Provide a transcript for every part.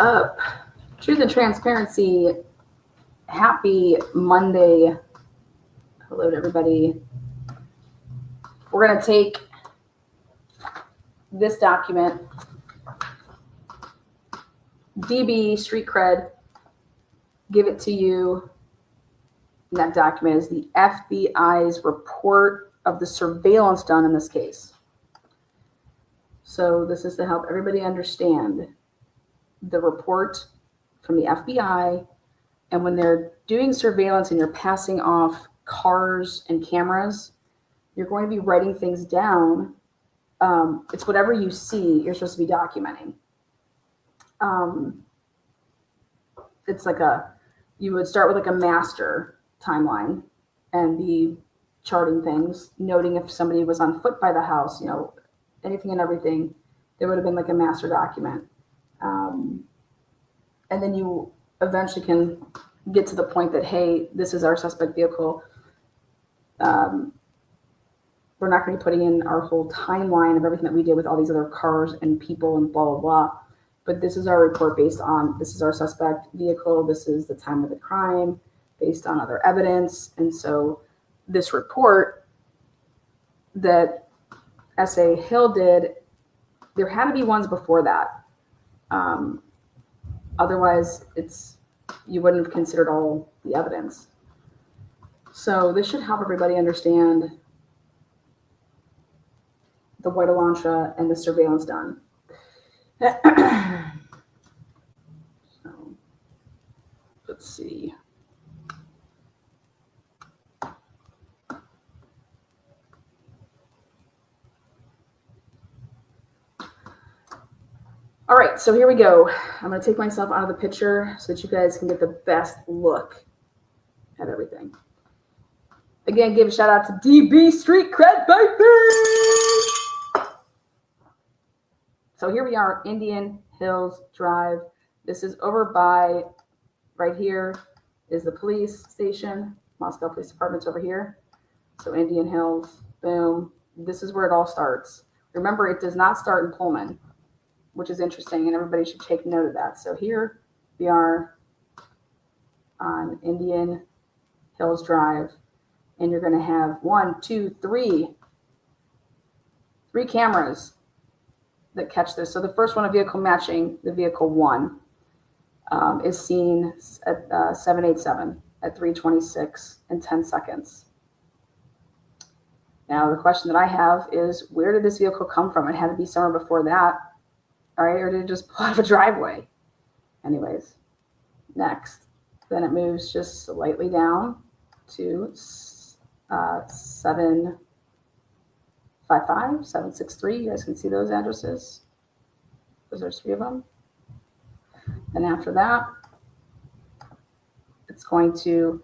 up? Truth and transparency. Happy Monday. Hello to everybody. We're going to take this document, DB Street Cred, give it to you. And that document is the FBI's report of the surveillance done in this case. So this is to help everybody understand the report from the FBI. And when they're doing surveillance and you're passing off cars and cameras, you're going to be writing things down. It's whatever you see, you're supposed to be documenting. It's like you would start with like a master timeline and be charting things, noting if somebody was on foot by the house, anything and everything. There would have been like a master document. And then you eventually can get to the point that, hey, this is our suspect vehicle. We're not going to be putting in our whole timeline of everything that we did with all these other cars and people and blah, blah, blah. But this is our report based on, this is our suspect vehicle. This is the time of the crime based on other evidence. And so this report that SA Hille did, there had to be ones before that. Otherwise, you wouldn't have considered all the evidence. So this should help everybody understand the white Elantra and the surveillance done. So let's see. All right, so here we go. I'm going to take myself out of the picture so that you guys can get the best look at everything. Again, give a shout out to DB Street Cred, baby! So here we are, Indian Hills Drive. This is over by, right here is the police station. Moscow Police Department's over here. So Indian Hills, boom. This is where it all starts. Remember, it does not start in Pullman, which is interesting, and everybody should take note of that. So here we are on Indian Hills Drive, and you're going to have 3 cameras that catch this. So the first one, a vehicle matching the vehicle 1, is seen at 787 at 3:26 and 10 seconds. Now, the question that I have is, where did this vehicle come from? It had to be somewhere before that. All right, or did it just pull out of a driveway? Anyways, next. Then it moves just slightly down to 755, 763. You guys can see those addresses. There's 3 of them. And after that, it's going to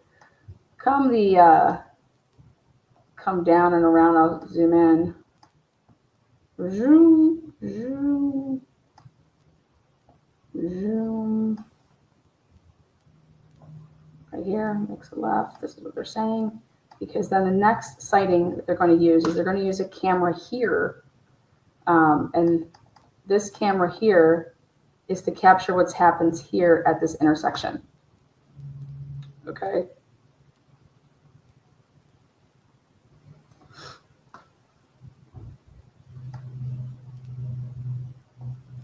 come down and around. I'll zoom in. Zoom, zoom. Zoom. Right here, makes a left. This is what they're saying. Because then the next sighting that they're going to use is they're going to use a camera here. And this camera here is to capture what happens here at this intersection. Okay.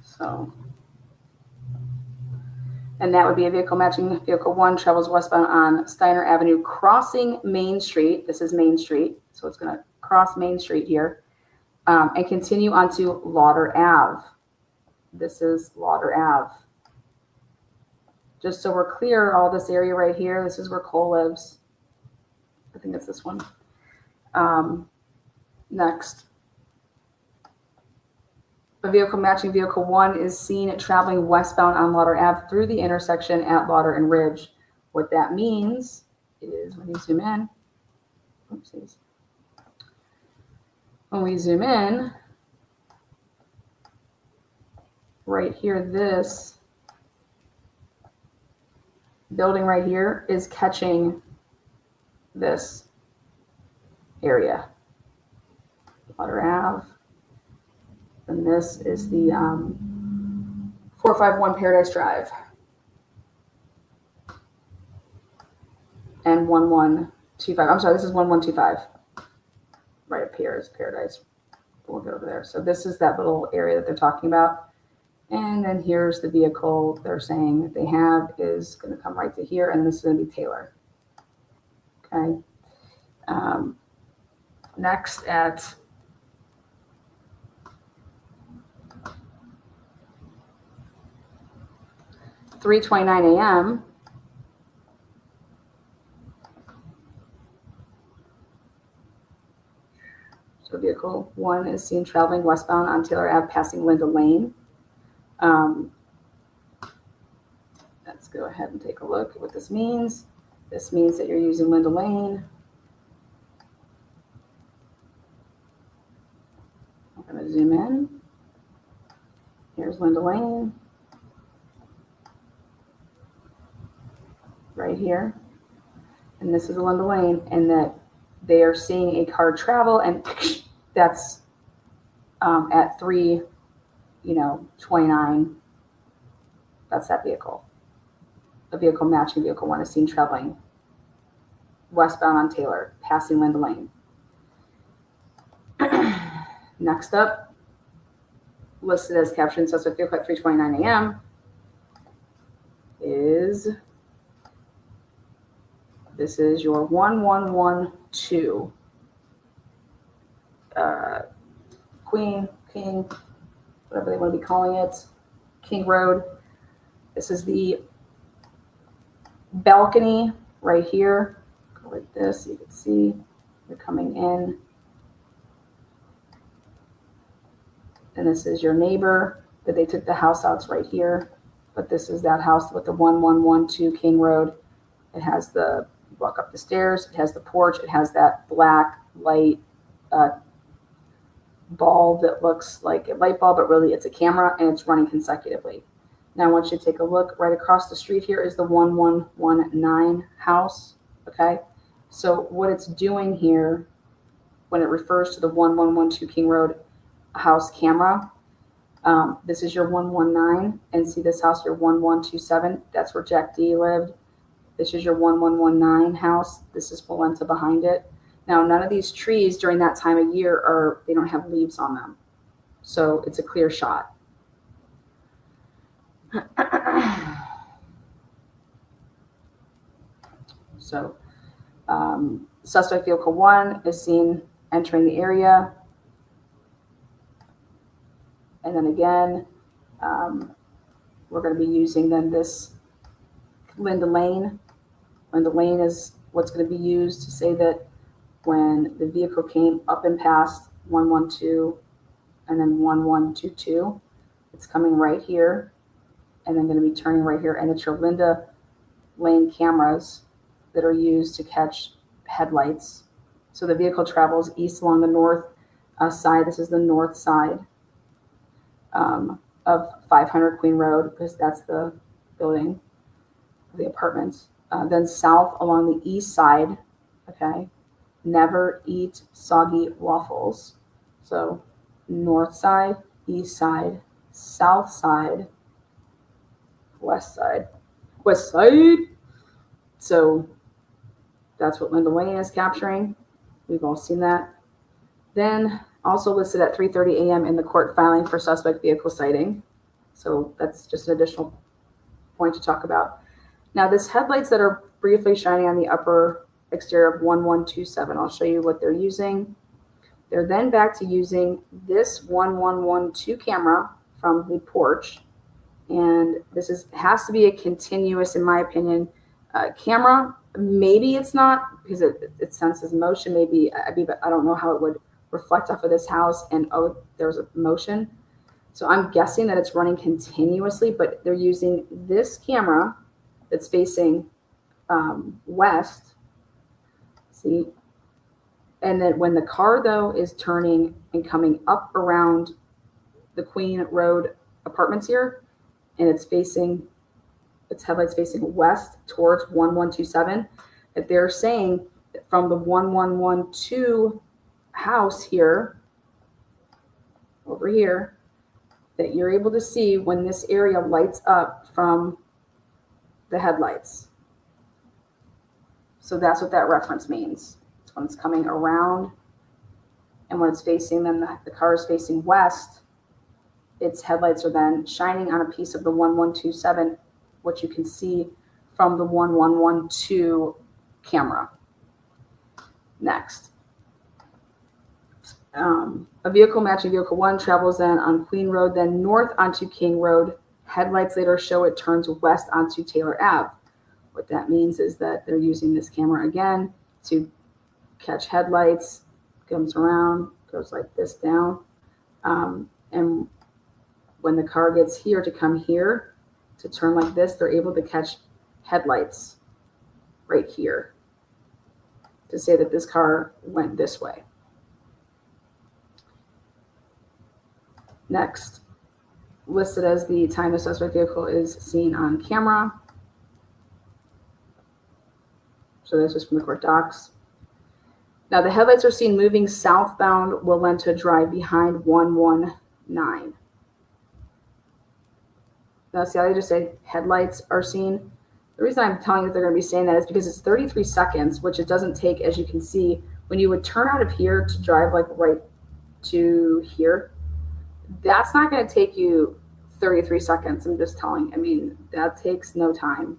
So. And that would be a vehicle matching vehicle 1, travels westbound on Steiner Avenue, crossing Main Street. This is Main Street. So it's going to cross Main Street here and continue onto Lauder Ave. This is Lauder Ave. Just so we're clear, all this area right here, this is where Cole lives. I think it's this one. Next. A vehicle matching vehicle 1 is seen traveling westbound on Lauder Ave through the intersection at Lauder and Ridge. What that means is, when you zoom in, oopsies. When we zoom in, right here, this building right here is catching this area. Lauder Ave. And this is the 451 Paradise Drive. And 1125. I'm sorry, this is 1125. Right up here is Paradise. We'll go over there. So this is that little area that they're talking about. And then here's the vehicle they're saying that they have is going to come right to here. And this is going to be Taylor. Okay. Next at 3:29 a.m. So vehicle 1 is seen traveling westbound on Taylor Ave, passing Linda Lane. Let's go ahead and take a look at what this means. This means that you're using Linda Lane. I'm going to zoom in. Here's Linda Lane. Right here. And this is Linda Lane, and that they are seeing a car travel, and that's at 3:29. That's that vehicle. The vehicle matching vehicle 1 is seen traveling westbound on Taylor, passing Linda Lane. Next up, listed as caption suspect vehicle at 3:29 a.m. is, this is your 1112 Queen, King, whatever they want to be calling it, King Road. This is the balcony right here. Go like this, you can see you're coming in. And this is your neighbor that they took the house out right here. But this is that house with the 1112 King Road. It has the, walk up the stairs, it has the porch, it has that black light bulb that looks like a light bulb, but really it's a camera, and it's running consecutively. Now I want you to take a look. Right across the street here is the 1119 house. Okay, so what it's doing here when it refers to the 1112 King Road house camera, this is your 119, and see this house, your 1127, that's where Jack D lived. This is your 1119 house. This is Polenta behind it. Now, none of these trees during that time of year they don't have leaves on them. So it's a clear shot. So suspect vehicle 1 is seen entering the area. And then again, we're going to be using then this Linda Lane. Linda Lane is what's going to be used to say that when the vehicle came up and past 112 and then 1122, it's coming right here and then going to be turning right here. And it's your Linda Lane cameras that are used to catch headlights. So the vehicle travels east along the north side. This is the north side of 500 Queen Road, because that's the building, the apartments. Then south along the east side, okay, never eat soggy waffles. So north side, east side, south side, west side, west side. So that's what Linda Lane is capturing. We've all seen that. Then also listed at 3:30 a.m. in the court filing for suspect vehicle sighting. So that's just an additional point to talk about. Now, this headlights that are briefly shining on the upper exterior of 1127, I'll show you what they're using. They're then back to using this 1112 camera from the porch. And this has to be a continuous, in my opinion, camera. Maybe it's not, because it senses motion. Maybe, but I don't know how it would reflect off of this house and, oh, there's a motion. So I'm guessing that it's running continuously, but they're using this camera that's facing west, see? And then when the car, though, is turning and coming up around the Queen Road apartments here, and it's headlights facing west towards 1127, that they're saying that from the 1112 house here, over here, that you're able to see when this area lights up from the headlights. So that's what that reference means. It's when it's coming around, and when it's facing, then the car is facing west, its headlights are then shining on a piece of the 1127, which you can see from the 1112 camera. Next. A vehicle matching vehicle 1 travels then on Queen Road, then north onto King Road. Headlights later show it turns west onto Taylor Ave. What that means is that they're using this camera again to catch headlights, comes around, goes like this down. And when the car gets here to come here, to turn like this, they're able to catch headlights right here to say that this car went this way. Next, listed as the time the suspect vehicle is seen on camera. So that's just from the court docs. Now the headlights are seen moving southbound Walenta Drive behind 119. Now see how they just say headlights are seen? The reason I'm telling you that they're going to be saying that is because it's 33 seconds, which it doesn't take, as you can see, when you would turn out of here to drive like right to here. That's not going to take you 33 seconds. I'm just telling. I mean, that takes no time,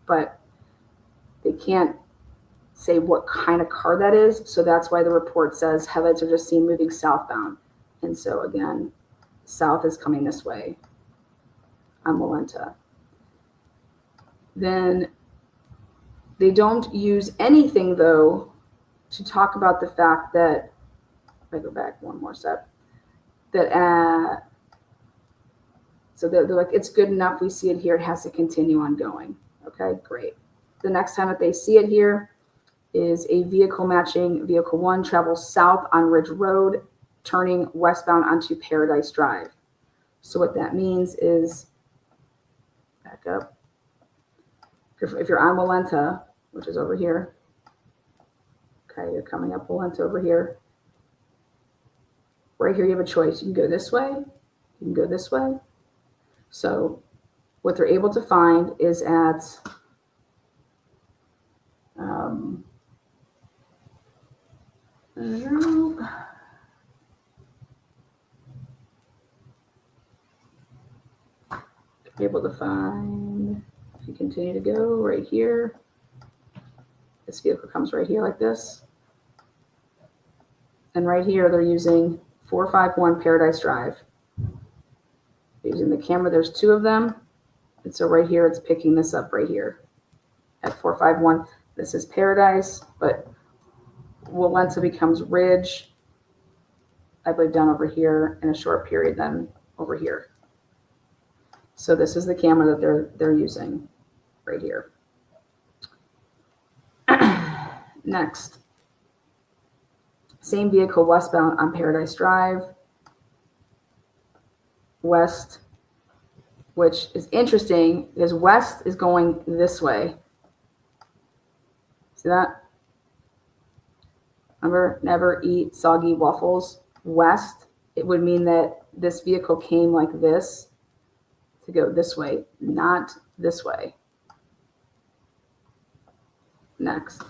but they can't say what kind of car that is. So that's why the report says headlights are just seen moving southbound. And so again, south is coming this way on Walenta. Then they don't use anything though to talk about the fact that, if I go back one more step, that so they're like, it's good enough, we see it here, it has to continue on going. Okay, great. The next time that they see it here is a vehicle matching vehicle 1 travels south on Ridge Road, turning westbound onto Paradise Drive. So what that means is, back up, if you're on Walenta, which is over here, okay, you're coming up Walenta over here. Right here, you have a choice. You can go this way. You can go this way. So what they're able to find is at able to find, if you continue to go right here, this vehicle comes right here like this. And right here, they're using 451 Paradise Drive. Using the camera, there's 2 of them. And so right here, it's picking this up right here at 451. This is Paradise, but Walenta becomes Ridge, I believe, down over here in a short period, then over here. So this is the camera that they're using right here. Next. Same vehicle westbound on Paradise Drive. West, which is interesting because west is going this way. See that? Remember, never eat soggy waffles. West, it would mean that this vehicle came like this to go this way, not this way. Next.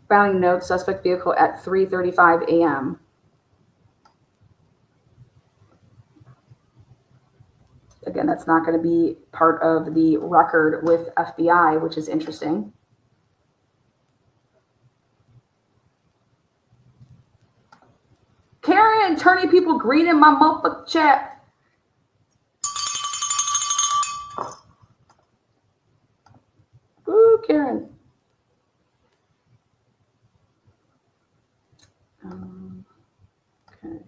Filing note, suspect vehicle at 3:35 a.m. Again, that's not going to be part of the record with FBI, which is interesting. Karen, turning people green in my motherfucking chat. Ooh, Karen. Okay.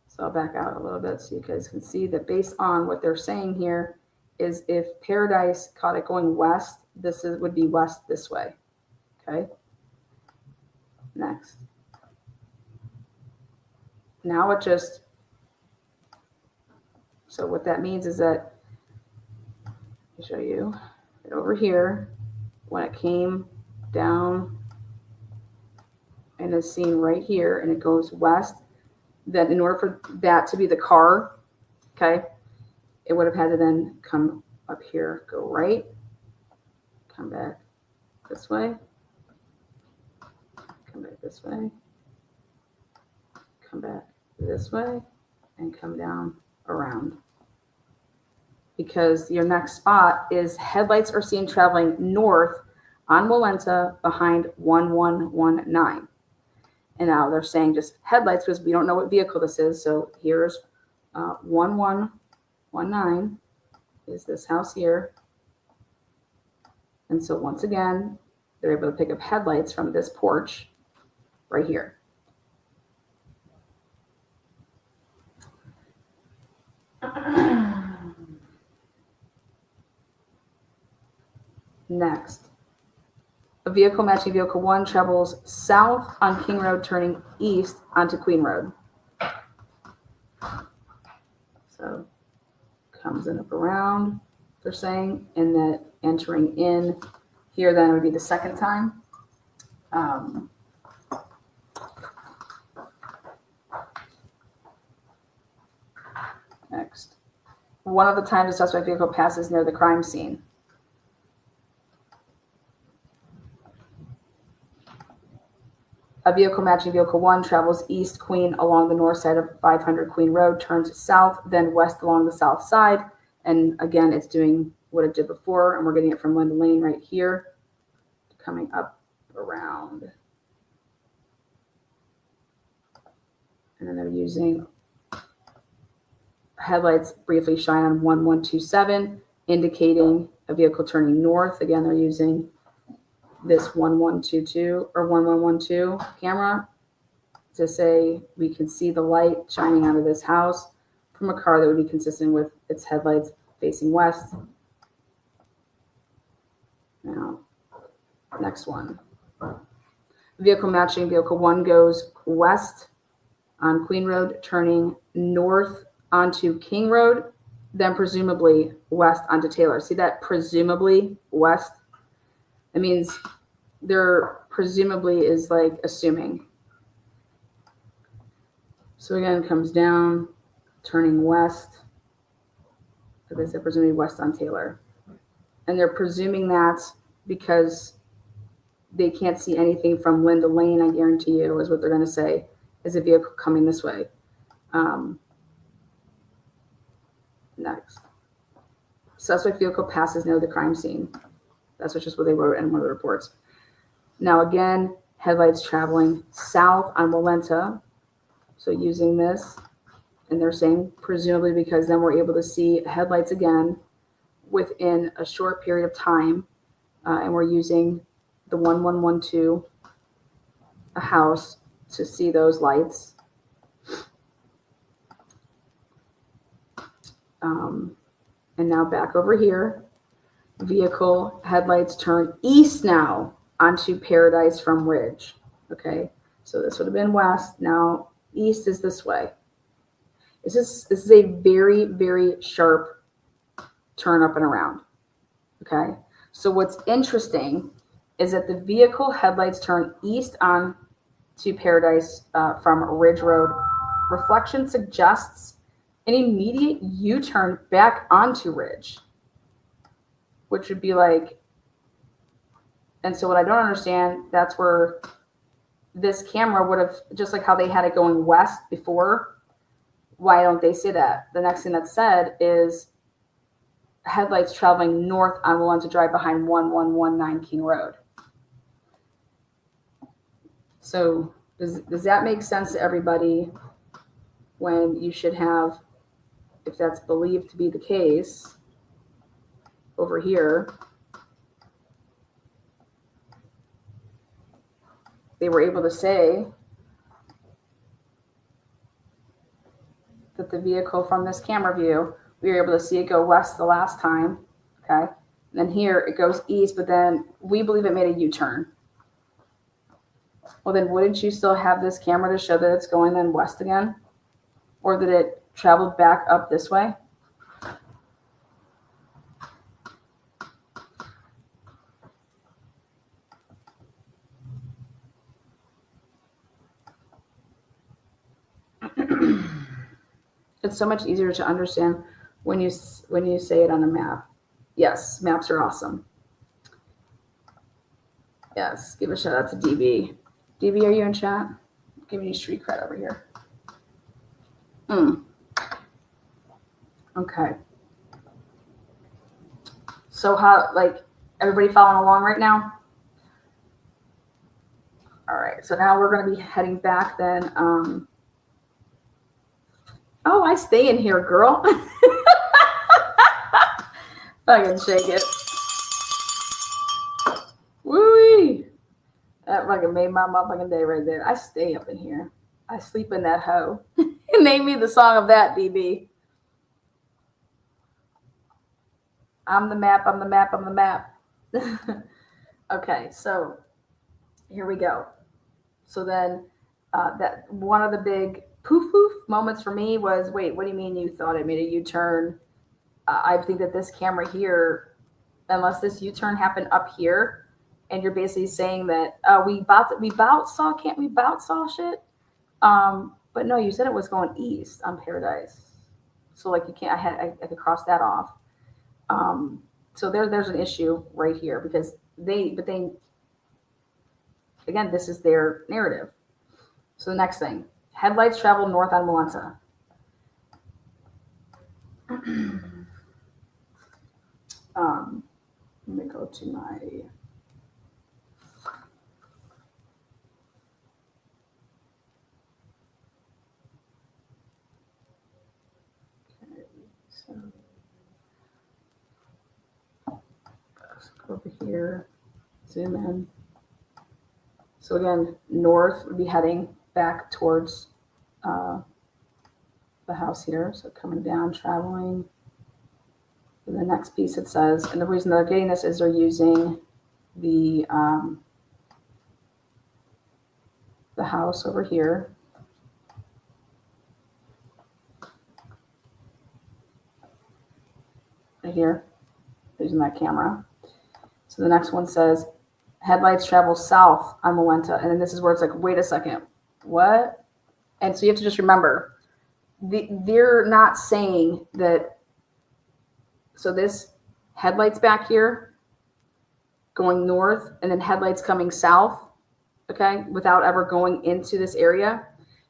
So I'll back out a little bit so you guys can see that based on what they're saying here is if Paradise caught it going west, would be west this way. Okay. Next. Now it just, so what that means is that, let me show you, that over here, when it came down and is seen right here and it goes west, that in order for that to be the car, okay, it would have had to then come up here, go right, come back this way, come back this way, come back this way, and come down around. Because your next spot is headlights are seen traveling north on Walenta behind 1119. And now they're saying just headlights because we don't know what vehicle this is. So here's 1119 is this house here. And so once again, they're able to pick up headlights from this porch right here. Next, a vehicle matching vehicle 1 travels south on King Road, turning east onto Queen Road. So comes in up around, they're saying, and that entering in here then would be the second time. Next, one of the times the suspect vehicle passes near the crime scene. A vehicle matching vehicle 1 travels east Queen along the north side of 500 Queen Road, turns south, then west along the south side. And again, it's doing what it did before, and we're getting it from Linda Lane right here, coming up around. And then they're using headlights briefly shine on 1127, indicating a vehicle turning north. Again, they're using this 1122 or 1112 camera to say we can see the light shining out of this house from a car that would be consistent with its headlights facing west. Now, next one. Vehicle matching vehicle 1 goes west on Queen Road, turning north onto King Road, then presumably west onto Taylor. See that presumably west? It means they're presumably is like assuming. So again, it comes down, turning west. So they said presumably west on Taylor. And they're presuming that because they can't see anything from Linda Lane, I guarantee you, is what they're going to say, is a vehicle coming this way. Next. Suspect vehicle passes near the crime scene. That's just what they wrote in one of the reports. Now again, headlights traveling south on Walenta. So using this, and they're saying presumably because then we're able to see headlights again within a short period of time. And we're using the 1112, a house, to see those lights. And now back over here, vehicle headlights turn east now onto Paradise from Ridge. Okay, so this would have been west. Now east is this way. This is a very, very sharp turn up and around. Okay, so what's interesting is that the vehicle headlights turn east on to Paradise from Ridge Road. Reflection suggests an immediate U-turn back onto Ridge, which would be like, and so what I don't understand, that's where this camera would have, just like how they had it going west before, why don't they say that? The next thing that's said is headlights traveling north on Walenta Drive behind 1119 King Road. So does that make sense to everybody when you should have, if that's believed to be the case, over here, they were able to say that the vehicle from this camera view, we were able to see it go west the last time, okay? And then here it goes east, but then we believe it made a U-turn. Well, then wouldn't you still have this camera to show that it's going then west again? Or that it traveled back up this way? It's so much easier to understand when you say it on a map. Yes, maps are awesome. Yes, give a shout out to DB. DB, are you in chat? I'm giving you street cred over here. Okay. So how, like, everybody following along right now? All right. So now we're going to be heading back then. Oh, I stay in here, girl. Fucking shake it. Woo-wee. That fucking made my motherfucking day right there. I stay up in here. I sleep in that hoe. Name me the song of that, DB. I'm the map, I'm the map, I'm the map. Okay, so here we go. So then that one of the big poof moments for me was, wait, what do you mean you thought it made a U-turn? I think that this camera here, unless this U-turn happened up here, and you're basically saying that we bout saw shit. But no, you said it was going east on Paradise. So like you can't, I could cross that off. So there's an issue right here because again, this is their narrative. So the next thing, headlights travel north on Malenta. Let me go to my over here, zoom in. So again, north would be heading back towards the house here. So coming down, traveling. And the next piece it says, and the reason they're getting this is they're using the house over here. Right here, using that camera. So the next one says, headlights travel south on Malenta. And then this is where it's like, wait a second, what? And so you have to just remember, they're not saying that. So this headlights back here going north and then headlights coming south, okay, without ever going into this area.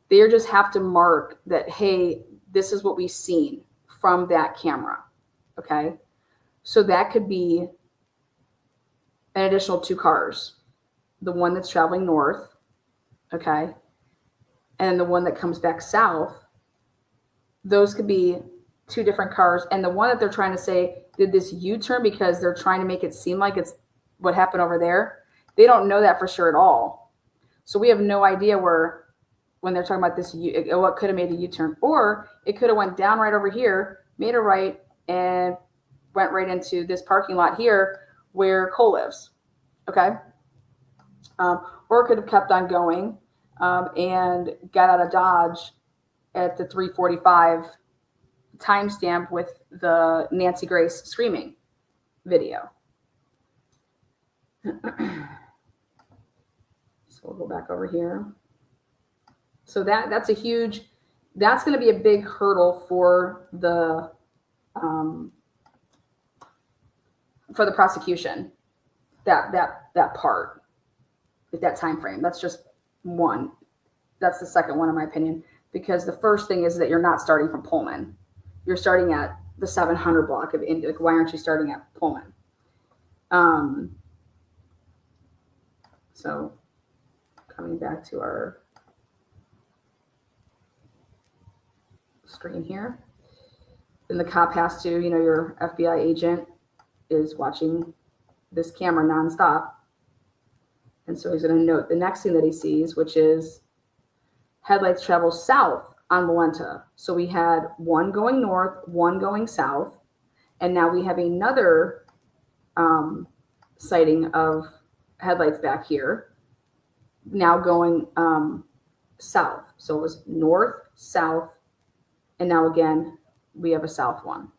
They just have to mark that, hey, this is what we've seen from that camera, okay? So that could be an additional 2 cars. The one that's traveling north, okay, and the one that comes back south. Those could be 2 different cars. And the one that they're trying to say did this U-turn because they're trying to make it seem like it's what happened over there. They don't know that for sure at all. So we have no idea when they're talking about this, what could have made a U-turn. Or it could have went down right over here, made a right, and went right into this parking lot here where Cole lives, okay? Or it could have kept on going and got out of Dodge at the 3:45 timestamp with the Nancy Grace screaming video. So we'll go back over here. So that's going to be a big hurdle for the prosecution, that part, that time frame. That's just one. That's the second one in my opinion, because the first thing is that you're not starting from Pullman. You're starting at the 700 block of Indy. Like, why aren't you starting at Pullman? So coming back to our screen here, then the cop has to, your FBI agent is watching this camera nonstop. And so he's going to note the next thing that he sees, which is headlights travel south on Malenta. So we had one going north, one going south, and now we have another sighting of headlights back here, now going south. So it was north, south, and now again, we have a south one.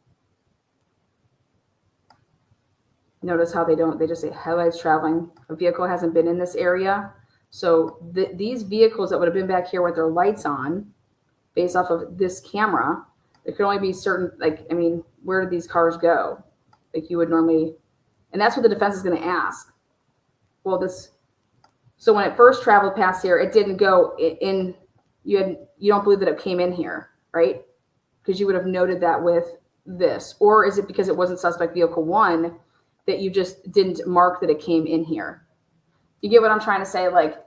Notice how they just say headlights traveling. A vehicle hasn't been in this area. So these vehicles that would have been back here with their lights on based off of this camera. There could only be certain, like, I mean, where did these cars go? Like you would normally, and that's what the defense is going to ask. Well, so when it first traveled past here, it didn't go in, you don't believe that it came in here, right? Because you would have noted that with this. Or is it because it wasn't suspect vehicle 1 that you just didn't mark that it came in here? You get what I'm trying to say? Like,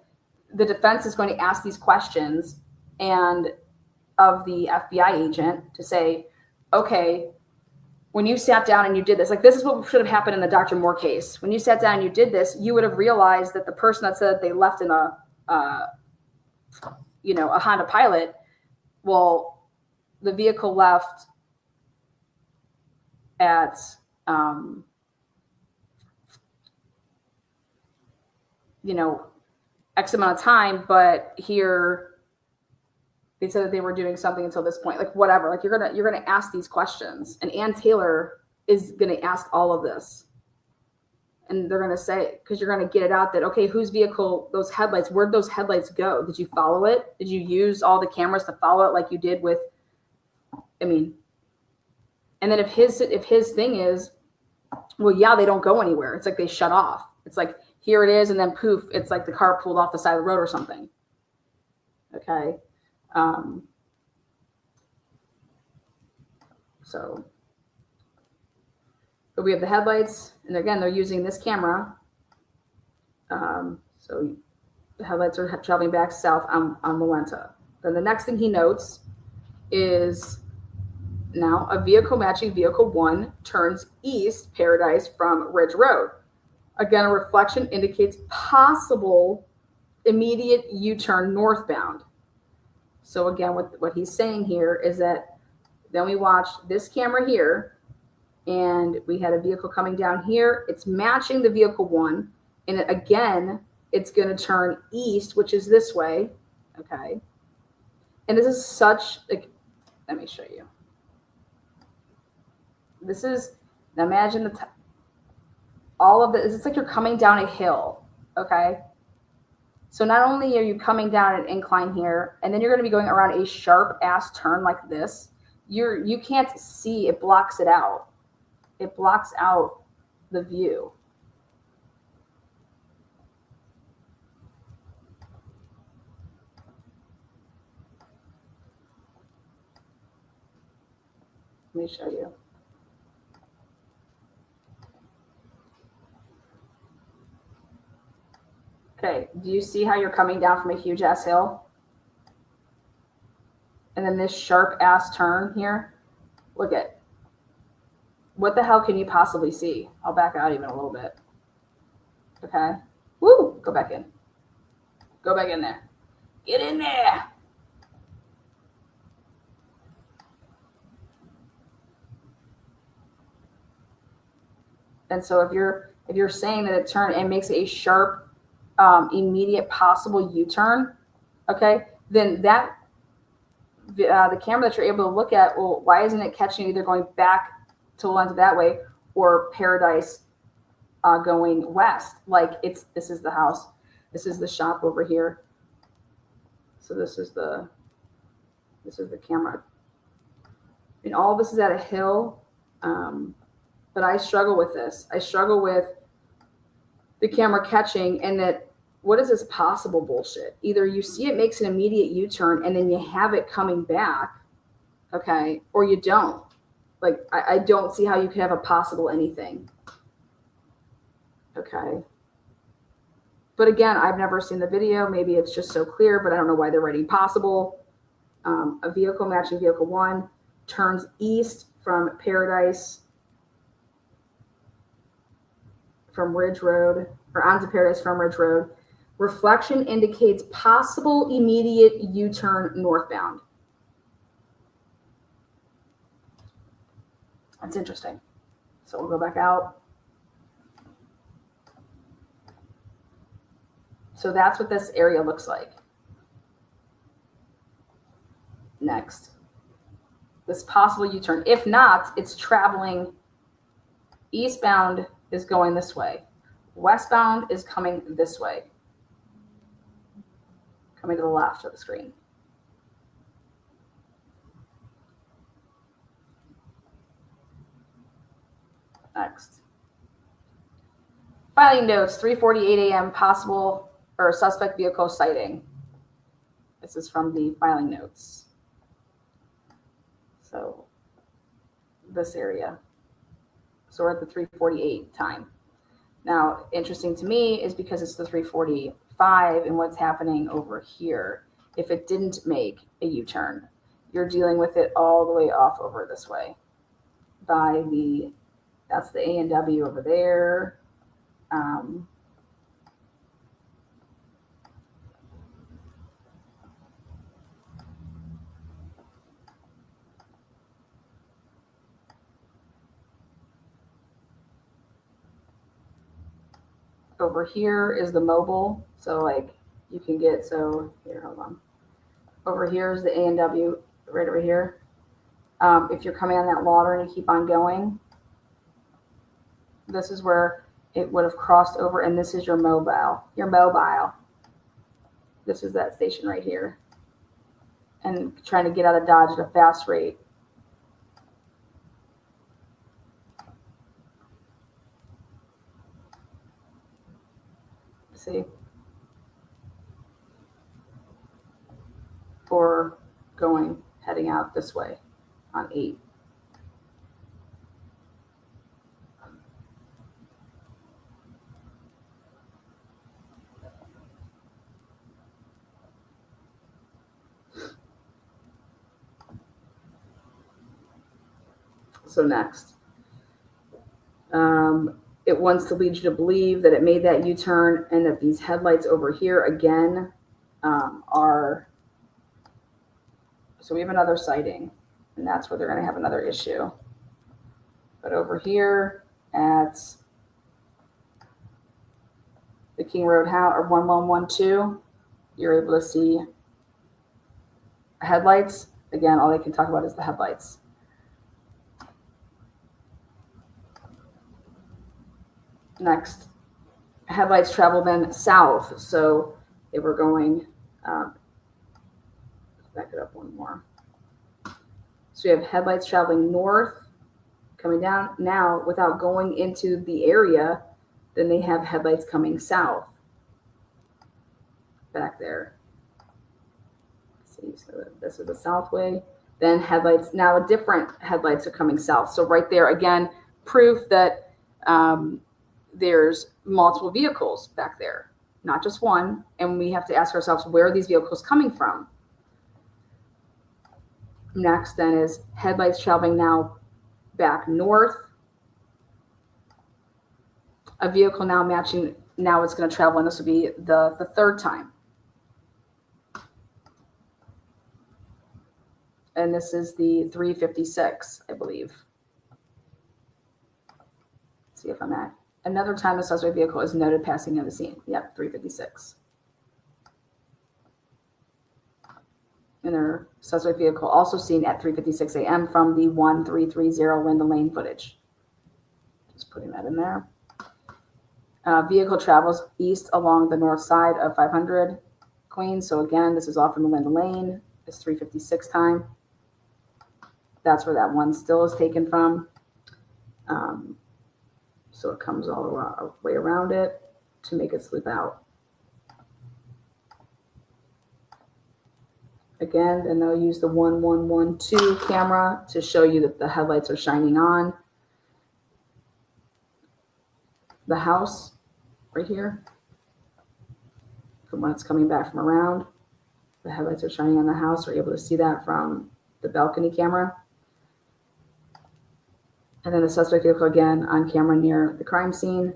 the defense is going to ask these questions and of the FBI agent to say, okay, when you sat down and you did this, like this is what should have happened in the Dr. Moore case. When you sat down and you did this, you would have realized that the person that said they left in a Honda Pilot, well, the vehicle left at X amount of time, but here they said that they were doing something until this point, like whatever. Like you're gonna ask these questions, and Ann Taylor is gonna ask all of this, and they're gonna say, because you're gonna get it out that, okay, whose vehicle, those headlights, where'd those headlights go? Did you follow it? Did you use all the cameras to follow it like you did with? I mean, and then if his thing is, well, yeah, they don't go anywhere. It's like they shut off. It's like here it is, and then poof, it's like the car pulled off the side of the road or something. Okay. But we have the headlights, and again, they're using this camera. So the headlights are traveling back south on Malenta. Then the next thing he notes is now a vehicle matching vehicle 1 turns east, Paradise from Ridge Road. Again, a reflection indicates possible immediate U-turn northbound. So again, what he's saying here is that then we watched this camera here, and we had a vehicle coming down here. It's matching the vehicle 1, and again, it's going to turn east, which is this way, okay? And this is such, like, let me show you. This is, now imagine all of this, it's like you're coming down a hill, okay? So not only are you coming down an incline here, and then you're going to be going around a sharp ass turn like this. You can't see, it blocks it out. It blocks out the view. Let me show you. Okay, do you see how you're coming down from a huge ass hill? And then this sharp ass turn here? Look at, what the hell can you possibly see? I'll back out even a little bit. Okay. Woo! Go back in. Go back in there. Get in there. And so if you're saying that it turned and makes a sharp immediate possible U-turn, okay, then that the camera that you're able to look at, well, why isn't it catching either going back to Lens that way or Paradise going west? Like this is the house, this is the shop over here. So this is the camera. And all of this is at a hill, but I struggle with this. I struggle with the camera catching, and that what is this possible bullshit? Either you see it makes an immediate U-turn and then you have it coming back, okay, or you don't. Like, I don't see how you could have a possible anything. Okay. But again, I've never seen the video. Maybe it's just so clear, but I don't know why they're writing possible. A vehicle matching vehicle 1 turns east from Paradise, from Ridge Road, or onto Paradise from Ridge Road. Reflection indicates possible immediate U-turn northbound. That's interesting. So we'll go back out. So that's what this area looks like. Next. This possible U-turn. If not, it's traveling eastbound is going this way. Westbound is coming this way. Coming to the left of the screen. Next. Filing notes, 3:48 a.m. possible or suspect vehicle sighting. This is from the filing notes. So this area. So we're at the 3:48 time. Now, interesting to me is because it's the 3:45 and what's happening over here. If it didn't make a U-turn, you're dealing with it all the way off over this way by the, that's the A&W over there. Over here is the mobile. So like you can get, so here, hold on. Over here is the A&W right over here. If you're coming on that water and you keep on going, this is where it would have crossed over, and this is your mobile. This is that station right here. And trying to get out of Dodge at a fast rate. See? Or heading out this way on 8. So next, it wants to lead you to believe that it made that U-turn and that these headlights over here again are, so we have another sighting, and that's where they're going to have another issue. But over here at the King Road House or 1112, you're able to see headlights. Again, all they can talk about is the headlights. Next, headlights travel then south. So they were going, back it up one more. So we have headlights traveling north, coming down. Now, without going into the area, then they have headlights coming south. Back there. See, so this is the south way. Then headlights, now different headlights are coming south. So right there, again, proof that there's multiple vehicles back there, not just one. And we have to ask ourselves, where are these vehicles coming from? Next then is headlights traveling now back north. A vehicle now matching, now it's going to travel, and this will be the third time. And this is the 356, I believe. Let's see if I'm at. Another time the suspect vehicle is noted passing in the scene. Yep, 356. And their suspect vehicle also seen at 3:56 a.m. from the 1330 Linda Lane footage. Just putting that in there. Vehicle travels east along the north side of 500 Queens. So again, this is off from the Linda Lane. It's 3:56 time. That's where that one still is taken from. So it comes all the way around it to make it slip out. Again, then they'll use the 1112 camera to show you that the headlights are shining on the house right here. From when it's coming back from around, the headlights are shining on the house. We're able to see that from the balcony camera. And then the suspect vehicle again on camera near the crime scene.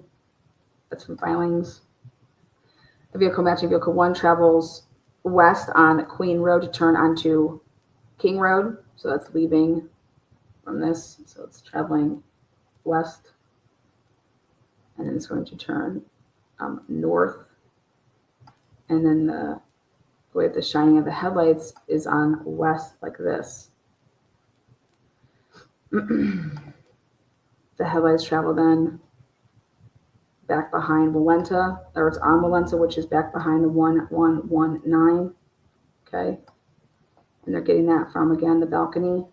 That's from filings. The vehicle matching vehicle 1 travels west on Queen Road to turn onto King Road. So that's leaving from this. So it's traveling west. And then it's going to turn north. And then the way the shining of the headlights is on west like this. The headlights travel then back behind Walenta, or it's on Walenta, which is back behind the 1119. Okay. And they're getting that from, again, the balcony.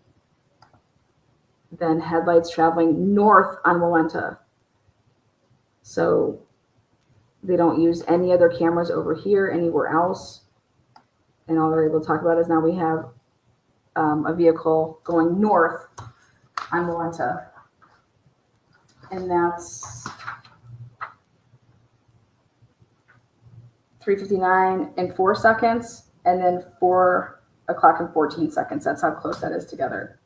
then headlights traveling north on Walenta. So they don't use any other cameras over here, anywhere else. And all they're able to talk about is now we have a vehicle going north on Walenta. And that's 3:59 and 4 seconds, and then 4 o'clock and 14 seconds. That's how close that is together.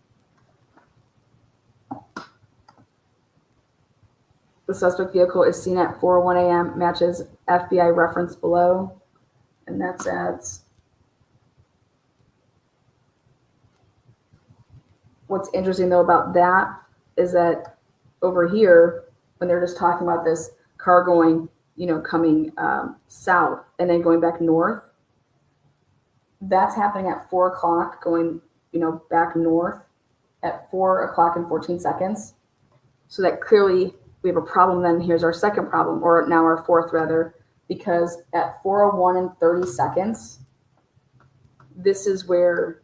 The suspect vehicle is seen at 4:01 a.m., matches FBI reference below, and that's at. What's interesting though about that is that over here, when they're just talking about this car going, coming south and then going back north, that's happening at 4 o'clock, going, back north at 4 o'clock and 14 seconds. So that clearly we have a problem. Then here's our second problem, or now our fourth rather, because at 4:01 and 30 seconds, this is where,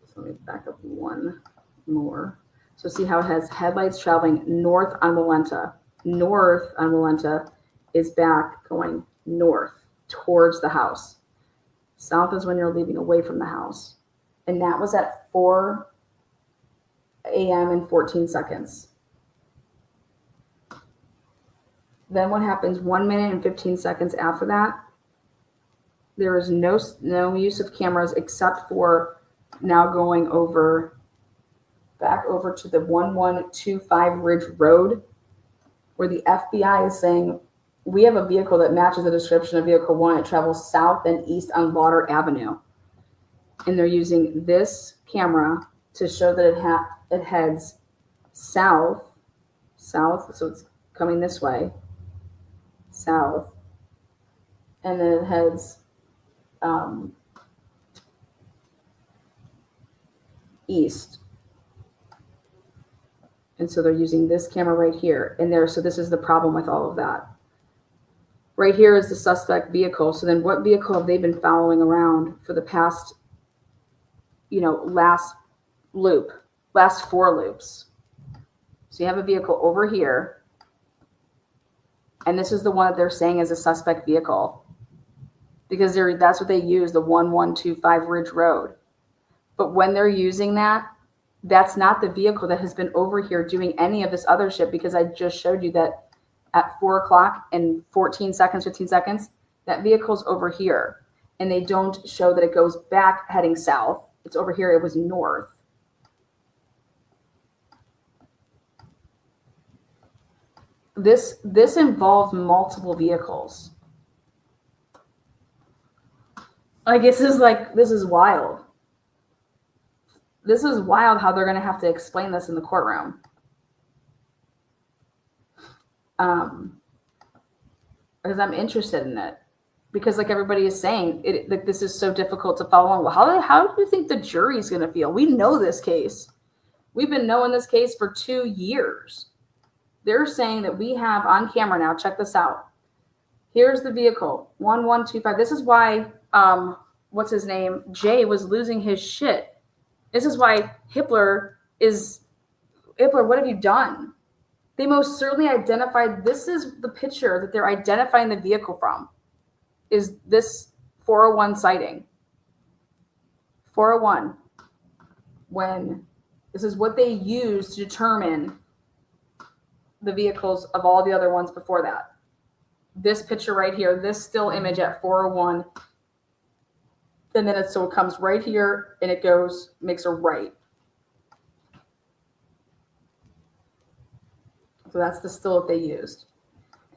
so let me back up one more. So see how it has headlights traveling north on Walenta. North on Walenta is back going north towards the house. South is when you're leaving away from the house. And that was at 4 a.m. and 14 seconds. Then what happens 1 minute and 15 seconds after that? There is no use of cameras except for now going back over to the 1125 Ridge Road, where the FBI is saying, we have a vehicle that matches the description of vehicle 1. It travels south and east on Lauder Avenue. And they're using this camera to show that it heads south, so it's coming this way, south, and then it heads east. And so they're using this camera right here and there. So this is the problem with all of that. Right here is the suspect vehicle. So then what vehicle have they been following around for the past, last 4 loops? So you have a vehicle over here. And this is the one that they're saying is a suspect vehicle. Because that's what they use, the 1125 Ridge Road. But when they're using that, that's not the vehicle that has been over here doing any of this other shit, because I just showed you that at 4 o'clock and 15 seconds, that vehicle's over here. And they don't show that it goes back heading south. It's over here. It was north. This involved multiple vehicles. Like, this is wild. This is wild how they're going to have to explain this in the courtroom. Because I'm interested in it. Because like everybody is saying, this is so difficult to follow along. Well, how do you think the jury's going to feel? We know this case. We've been knowing this case for 2 years. They're saying that we have on camera now, check this out. Here's the vehicle, 1125. This is why, what's his name? Jay was losing his shit. This is why Hille, what have you done? They most certainly identified, this is the picture that they're identifying the vehicle from, is this 401 sighting. 401. When this is what they use to determine the vehicles of all the other ones before that. This picture right here, this still image at 401. And then it comes right here and it makes a right. So that's the still that they used.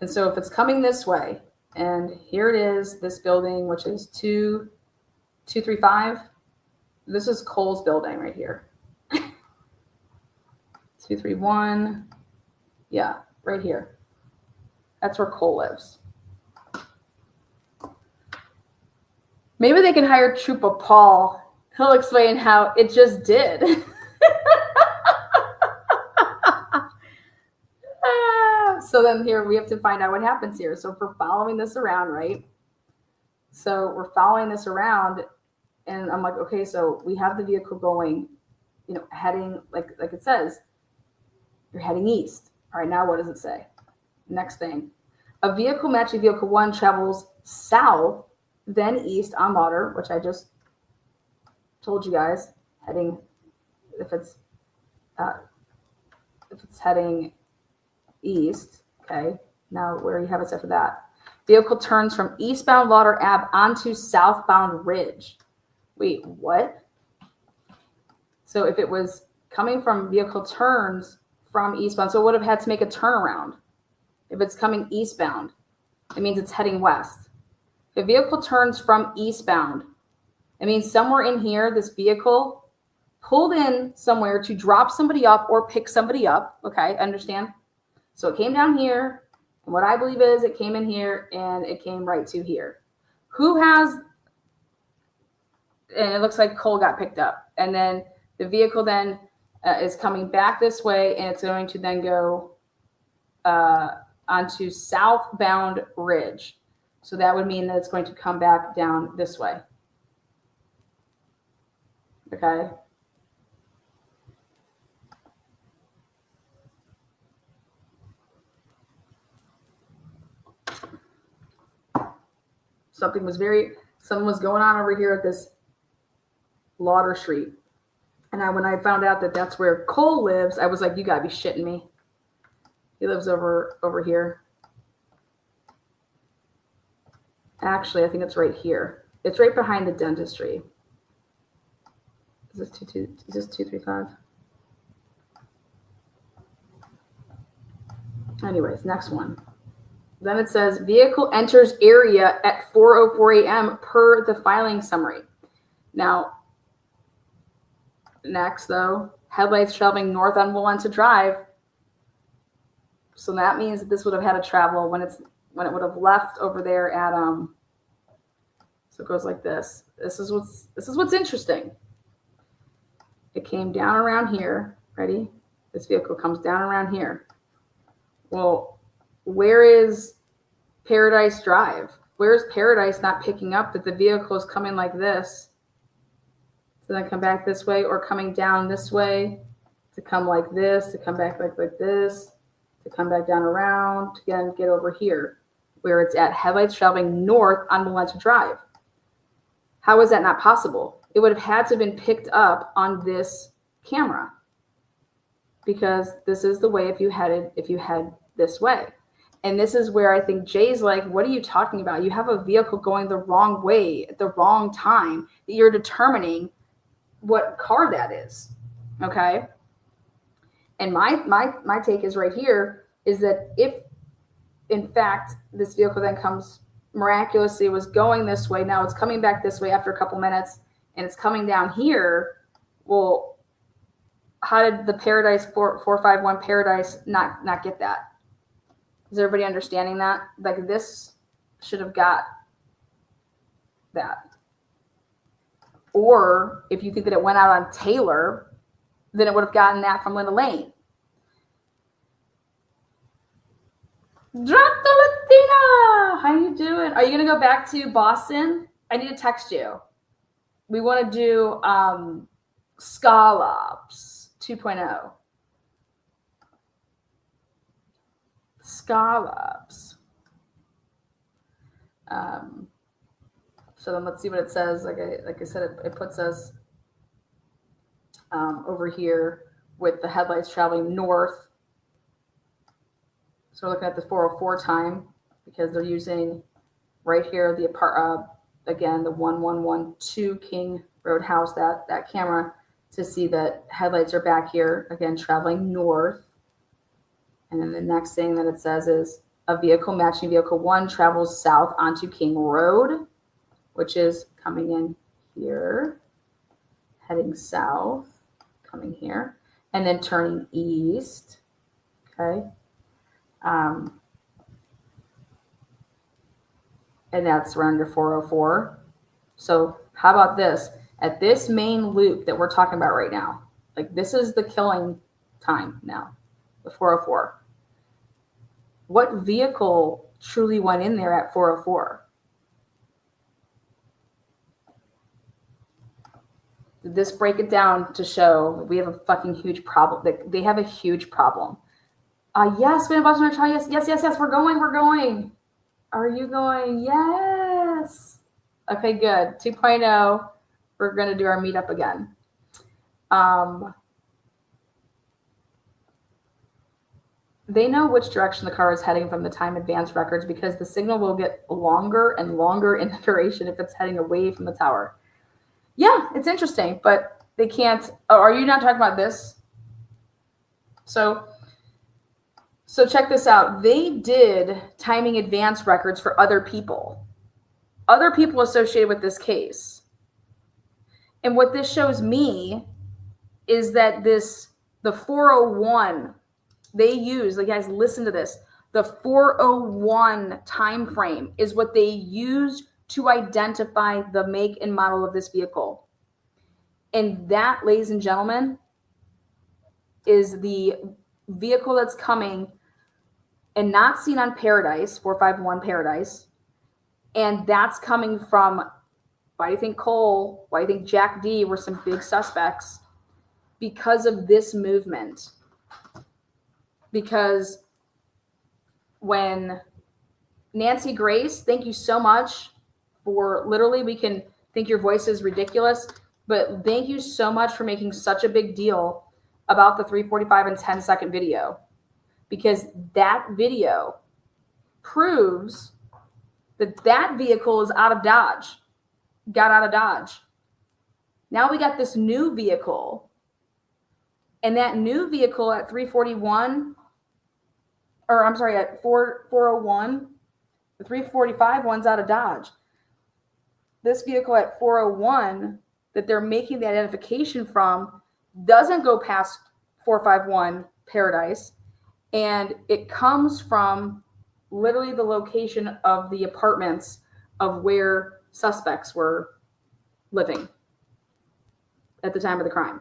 And so if it's coming this way, and here it is, this building, which is 235. This is Cole's building right here. 231. Yeah, right here. That's where Cole lives. Maybe they can hire Trooper Paul. He'll explain how it just did. So then here we have to find out what happens here. So if we're following this around, right? So we're following this around, and I'm like, okay, so we have the vehicle going heading, like it says, you're heading east. All right, now what does it say? Next thing. A vehicle matching vehicle 1 travels south, then east on water, which I just told you guys, heading, if it's heading east, okay, now where you have it set for that. Vehicle turns from eastbound Lauder Ave onto southbound Ridge. Wait, what? So if it was coming from vehicle turns from eastbound, so it would have had to make a turnaround. If it's coming eastbound, it means it's heading west. If a vehicle turns from eastbound, it means somewhere in here, this vehicle pulled in somewhere to drop somebody off or pick somebody up. Okay, understand? So it came down here, and what I believe is it came in here and it came right to here. Who has, and it looks like Cole got picked up. And then the vehicle then is coming back this way, and it's going to then go onto southbound Ridge. So that would mean that it's going to come back down this way. Okay. Something was going on over here at this Lauder Street. And when I found out that that's where Cole lives, I was like, you gotta be shitting me. He lives over here. Actually, I think it's right here. It's right behind the dentistry. Is this 235? Anyways, next one. Then it says vehicle enters area at 4:04 a.m. per the filing summary. Now, next though, headlights traveling north on Wilenta Drive. So that means that this would have had to travel when it would have left over there at so it goes like this. This is what's interesting. It came down around here. Ready? This vehicle comes down around here. Well, where is Paradise Drive? Where's Paradise not picking up that the vehicle is coming like this to then come back this way, or coming down this way to come like this, to come back like this, to come back down around, to again get over here where it's at, headlights traveling north on Wilenta Drive? How is that not possible? It would have had to have been picked up on this camera, because this is the way if you head this way. And this is where I think Jay's like, what are you talking about? You have a vehicle going the wrong way at the wrong time that you're determining what car that is. Okay. And my take is right here is that if in fact this vehicle then comes miraculously, was going this way, now it's coming back this way after a couple minutes and it's coming down here, well, how did the Paradise 451 Paradise not get that? Is everybody understanding that? Like, this should have got that. Or if you think that it went out on Taylor, then it would have gotten that from Linda Lane. Drop the Latina! How you doing? Are you going to go back to Boston? I need to text you. We want to do Scallops 2.0. Scallops. So then let's see what it says. Like I said, it puts us over here with the headlights traveling north. So we're looking at the 4:04 time, because they're using right here again the 1112 King Road House, that camera, to see that headlights are back here again traveling north. And then the next thing that it says is a vehicle matching vehicle 1 travels south onto King Road, which is coming in here, heading south, coming here, and then turning east. Okay. And that's around your 4:04. So how about this? At this main loop that we're talking about right now, like this is the killing time now, the 4:04. What vehicle truly went in there at 4:04? Did this break it down to show we have a fucking huge problem? They have a huge problem. Yes, we have a bunch of try. Yes. We're going. Are you going? Yes. Okay, good. 2.0. We're going to do our meetup again. They know which direction the car is heading from the time advance records because the signal will get longer and longer in duration if it's heading away from the tower. Yeah, it's interesting, but they can't. Oh, are you not talking about this? So check this out. They did timing advance records for other people associated with this case. And what this shows me is that the 401 they use, like, guys, listen to this. The 401 time frame is what they used to identify the make and model of this vehicle. And that, ladies and gentlemen, is the vehicle that's coming and not seen on Paradise, 451 Paradise. And that's coming from, why do you think Cole, why do you think Jack D were some big suspects? Because of this movement. Because when Nancy Grace, thank you so much for literally, we can think your voice is ridiculous, but thank you so much for making such a big deal about the 3:45 and 10-second video, because that video proves that vehicle is out of Dodge, got out of Dodge. Now we got this new vehicle, and that new vehicle at 341, or I'm sorry, at 401, the 345 one's out of Dodge. This vehicle at 401 that they're making the identification from doesn't go past 451 Paradise, and it comes from literally the location of the apartments of where suspects were living at the time of the crime.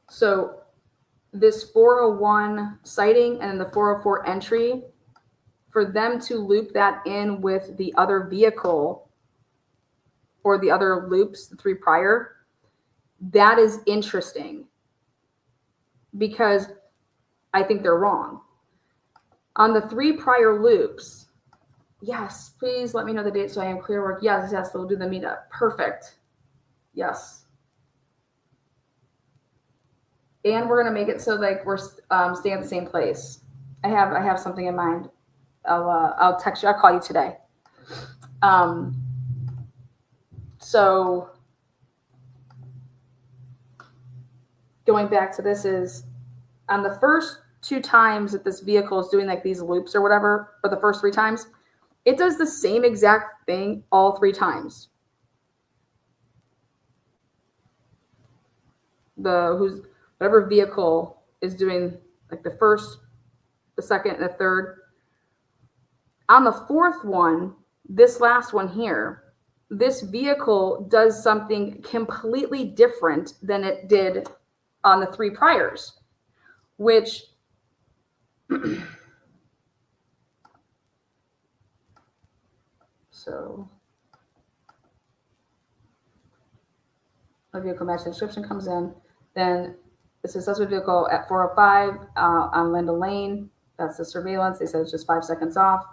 So this 401 sighting and the 404 entry, for them to loop that in with the other vehicle or the other loops, the three prior, that is interesting because I think they're wrong. On the three prior loops, yes, please let me know the date so I am clear work. Yes, they'll do the meetup. Perfect. Yes. And we're going to make it so like we're staying at the same place. I have something in mind. I'll text you. I'll call you today. So going back to this is on the first 2 times that this vehicle is doing like these loops or whatever, or the first 3 times, it does the same exact thing all 3 times. Whatever vehicle is doing like the first, the second, and the third. On the 4th one, this last one here, this vehicle does something completely different than it did on the 3 priors, which so a vehicle match description comes in, then the successful vehicle at 405 on Linda Lane. That's the surveillance. They said it's just 5 seconds off.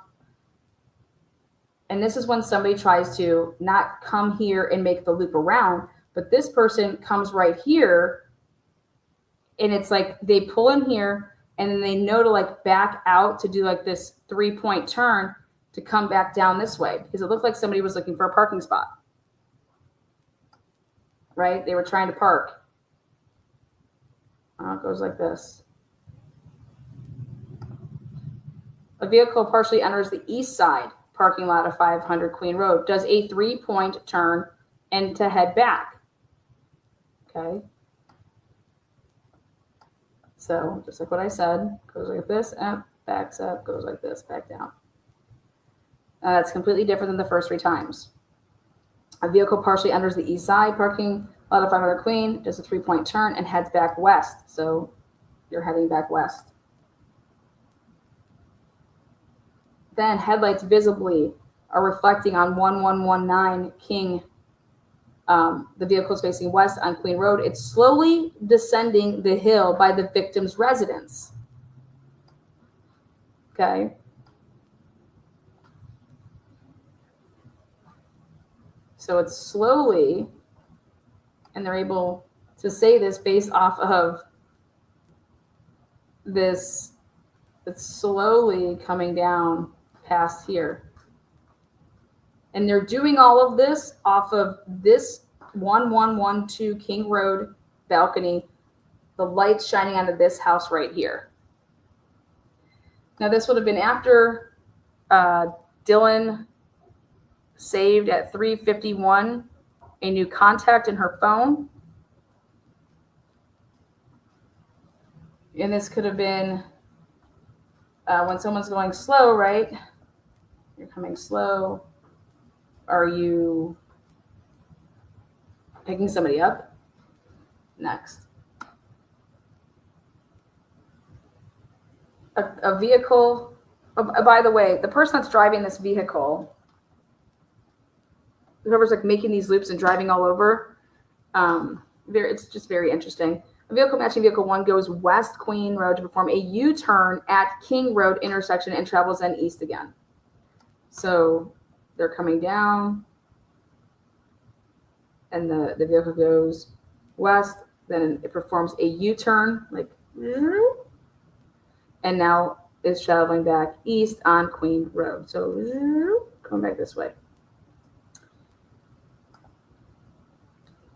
And this is when somebody tries to not come here and make the loop around, but this person comes right here, and it's like they pull in here, and then they know to like back out to do like this 3-point turn to come back down this way, because it looked like somebody was looking for a parking spot, right? They were trying to park. It goes like this. A vehicle partially enters the east side parking lot of 500 Queen Road, does a 3-point turn and to head back. Okay. So just like what I said, goes like this, backs up, goes like this, back down. That's completely different than the first 3 times. A vehicle partially enters the east side parking lot of 500 Queen, does a 3-point turn and heads back west. So you're heading back west. Then headlights visibly are reflecting on 1119 King. The vehicle is facing west on Queen Road. It's slowly descending the hill by the victim's residence. Okay. So it's slowly, and they're able to say this based off of this. It's slowly coming down past here. And they're doing all of this off of this 1112 King Road balcony, the lights shining onto this house right here. Now, this would have been after Dylan saved at 3:51 a new contact in her phone. And this could have been when someone's going slow, right? You're coming slow. Are you picking somebody up? Next. A vehicle. Oh, by the way, the person that's driving this vehicle, whoever's like making these loops and driving all over, it's just very interesting. A vehicle matching vehicle 1 goes west Queen Road to perform a U-turn at King Road intersection and travels then east again. So they're coming down, and the vehicle goes west, then it performs a U-turn, like, and now is traveling back east on Queen Road. So coming back this way.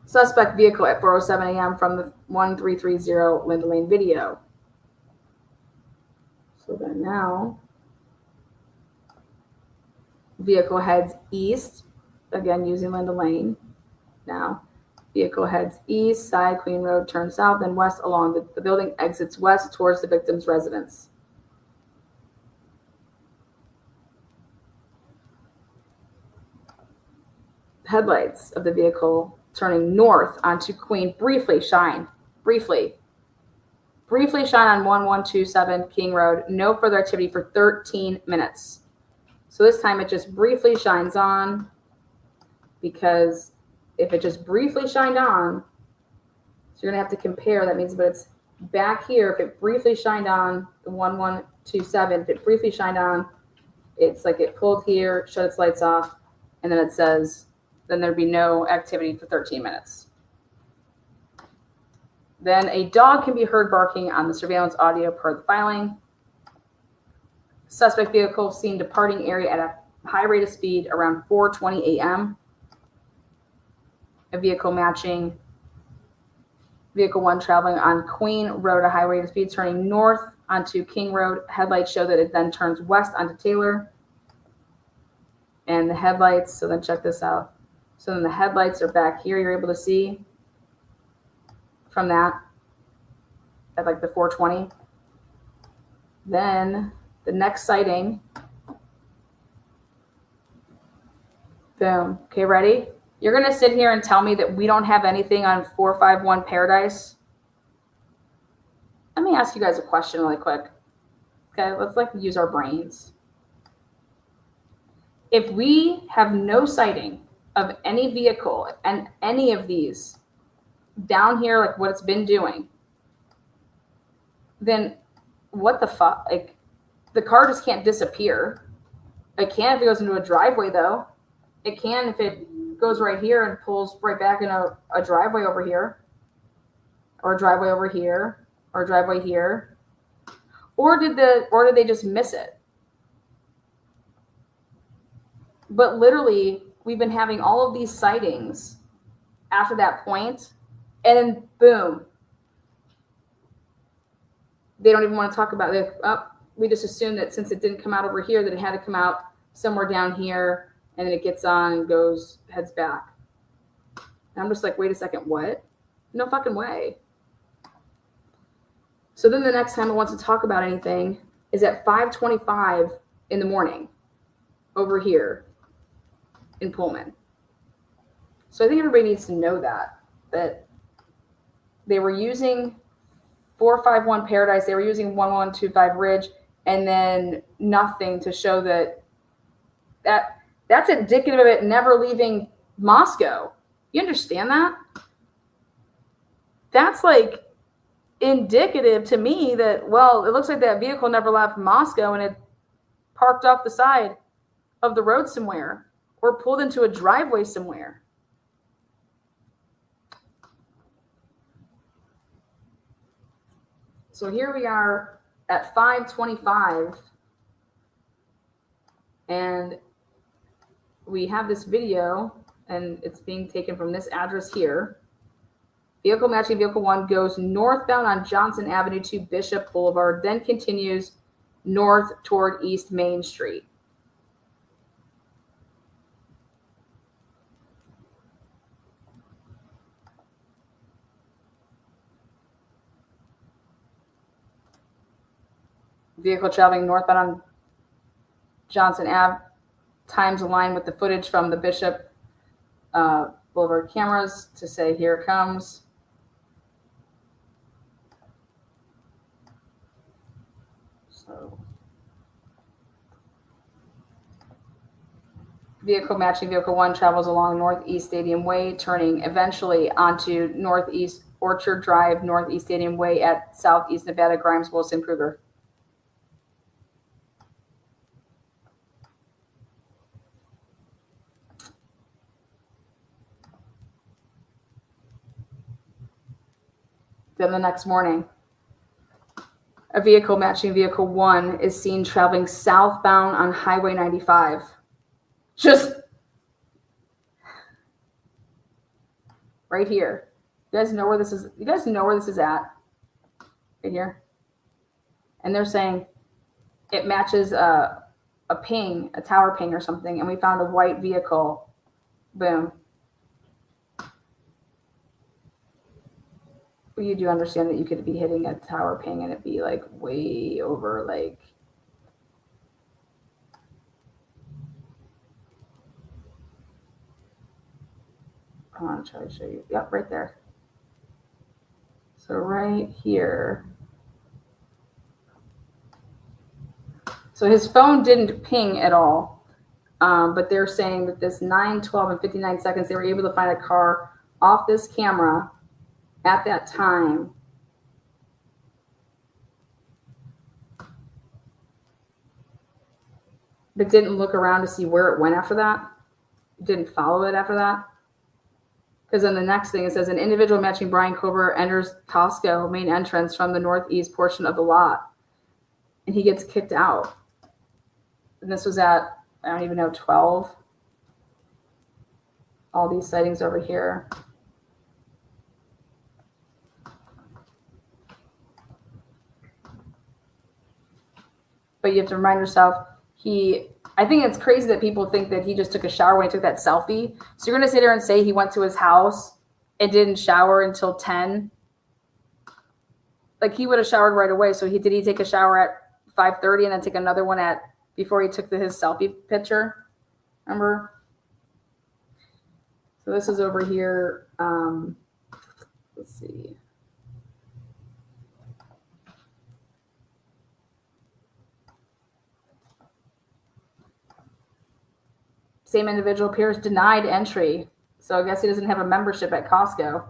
Suspect vehicle at 4:07 a.m. from the 1330 Linda Lane video. So then now, vehicle heads east, again using Linda Lane. Now, vehicle heads east, side Queen Road, turns south, then west along the building, exits west towards the victim's residence. Headlights of the vehicle turning north onto Queen briefly shine on 1127 King Road. No further activity for 13 minutes. So this time it just briefly shines on, because if it just briefly shined on, so you're going to have to compare. That means, but it's back here. If it briefly shined on the 1127, if it briefly shined on, it's like it pulled here, shut its lights off, and then it says, then there'd be no activity for 13 minutes. Then a dog can be heard barking on the surveillance audio per the filing. Suspect vehicle seen departing area at a high rate of speed around 4:20 a.m. A vehicle matching vehicle 1 traveling on Queen Road at a high rate of speed, turning north onto King Road. Headlights show that it then turns west onto Taylor. And the headlights, so then check this out. So then the headlights are back here. You're able to see from that at like the 4:20. Then the next sighting. Boom. Okay, ready? You're going to sit here and tell me that we don't have anything on 451 Paradise? Let me ask you guys a question really quick. Okay, let's use our brains. If we have no sighting of any vehicle and any of these down here, like what it's been doing, then what the fuck? Like, the car just can't disappear. It can if it goes into a driveway, though. It can if it goes right here and pulls right back in a driveway over here, or a driveway over here, or a driveway here. Or did they just miss it? But literally, we've been having all of these sightings after that point, and then boom, they don't even want to talk about it. We just assume that since it didn't come out over here, that it had to come out somewhere down here, and then it gets on and heads back. And I'm just like, wait a second, what? No fucking way. So then the next time it wants to talk about anything is at 5:25 in the morning over here in Pullman. So I think everybody needs to know that they were using 451 Paradise, they were using 1125 Ridge, and then nothing to show that's indicative of it never leaving Moscow. You understand that? That's like indicative to me that, well, it looks like that vehicle never left Moscow and it parked off the side of the road somewhere or pulled into a driveway somewhere. So here we are at 5:25, and we have this video, and it's being taken from this address here. Vehicle matching vehicle 1 goes northbound on Johnson Avenue to Bishop Boulevard, then continues north toward East Main Street. Vehicle traveling northbound on Johnson Ave, times aligned with the footage from the Bishop Boulevard cameras to say, here it comes. So, vehicle matching vehicle 1 travels along Northeast Stadium Way, turning eventually onto Northeast Orchard Drive, Northeast Stadium Way at Southeast Nevada, Grimes, Wilson, Kruger. Then the next morning, a vehicle matching vehicle 1 is seen traveling southbound on Highway 95. Just right here. You guys know where this is? You guys know where this is at? Right here. And they're saying it matches a ping, a tower ping or something, and we found a white vehicle. Boom. Well, you do understand that you could be hitting a tower ping and it'd be like way over, like, I want to try to show you. Yep, right there. So right here. So his phone didn't ping at all, but they're saying that this 9:12 and 59 seconds, they were able to find a car off this camera at that time. But didn't look around to see where it went after that. Didn't follow it after that. Because then the next thing, it says an individual matching Brian Kober enters Costco main entrance from the northeast portion of the lot. And he gets kicked out. And this was at, I don't even know, 12. All these sightings over here. But you have to remind yourself, I think it's crazy that people think that he just took a shower when he took that selfie. So you're going to sit there and say he went to his house and didn't shower until 10? Like, he would have showered right away. So did he take a shower at 5:30 and then take another one before he took his selfie picture? Remember? So this is over here. Let's see. Same individual appears denied entry. So I guess he doesn't have a membership at Costco.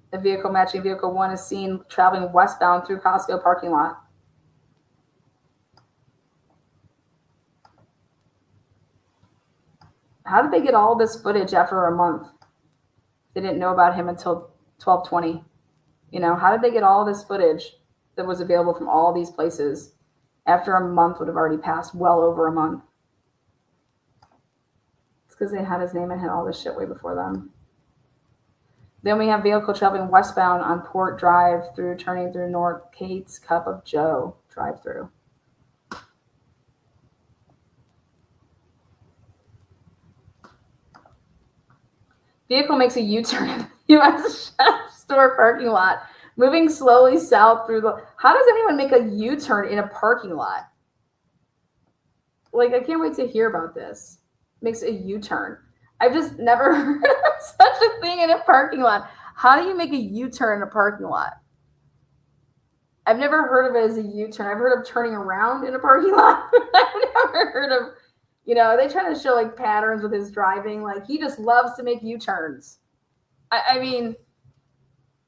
The vehicle matching vehicle 1 is seen traveling westbound through Costco parking lot. How did they get all this footage after a month? They didn't know about him until 12/20. You know, how did they get all this footage that was available from all these places after a month would have already passed, well over a month? It's because they had his name and had all this shit way before them. Then we have vehicle traveling westbound on Port Drive through turning through North Kate's Cup of Joe drive-through. Vehicle makes a U-turn in the U.S. store parking lot, moving slowly south through the... How does anyone make a U-turn in a parking lot? Like, I can't wait to hear about this. makes a U-turn. I've just never heard of such a thing in a parking lot. How do you make a U-turn in a parking lot? I've never heard of it as a U-turn. I've heard of turning around in a parking lot. I've never heard of, they try to show like patterns with his driving. Like he just loves to make U-turns. I mean,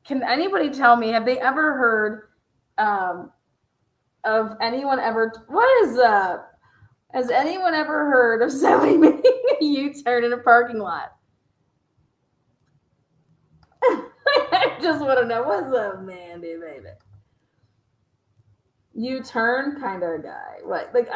can anybody tell me, have they ever heard of anyone ever, has anyone ever heard of somebody making a U-turn in a parking lot? I just want to know, what's up, Mandy, baby? U-turn kind of guy. What? Like,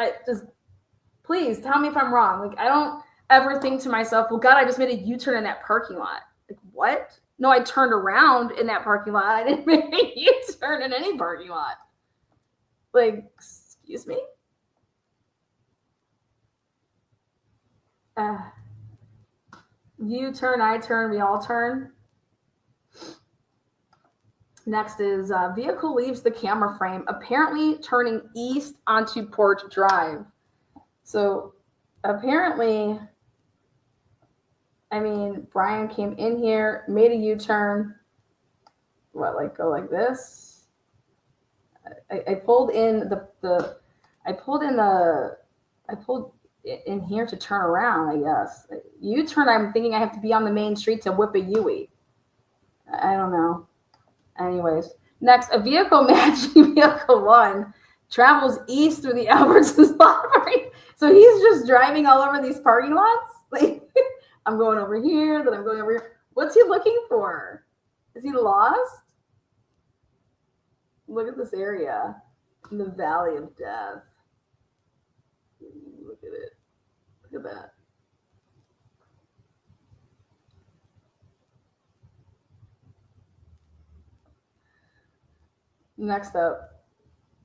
please tell me if I'm wrong. Like, I don't ever think to myself, well, God, I just made a U-turn in that parking lot. Like, what? No, I turned around in that parking lot. I didn't make a U-turn in any parking lot. Like, excuse me? You turn, I turn, we all turn. Next is vehicle leaves the camera frame, apparently turning east onto Port Drive. So apparently, Brian came in here, made a U-turn. What, like go like this? I pulled in in here to turn around, I guess. U-turn, I'm thinking I have to be on the main street to whip a U-turn. I don't know. Anyways, next, a vehicle matching vehicle 1 travels east through the Albertsons lot. So he's just driving all over these parking lots. Like, I'm going over here, then I'm going over here. What's he looking for? Is he lost? Look at this area in the Valley of Death. Look at it. Look at that. Next up,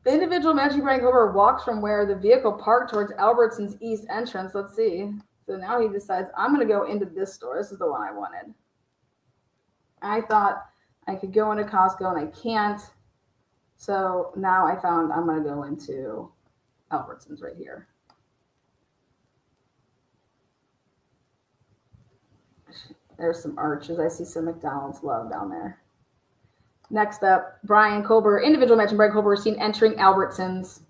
the individual matching Brian Cobra walks from where the vehicle parked towards Albertson's east entrance. Let's see. So now he decides, I'm going to go into this store. This is the one I wanted. I thought I could go into Costco and I can't. So now I found I'm going to go into Albertson's right here. There's some arches. I see some McDonald's love down there. Next up, Brian Colbert, individual matching Brian Colbert seen entering Albertsons.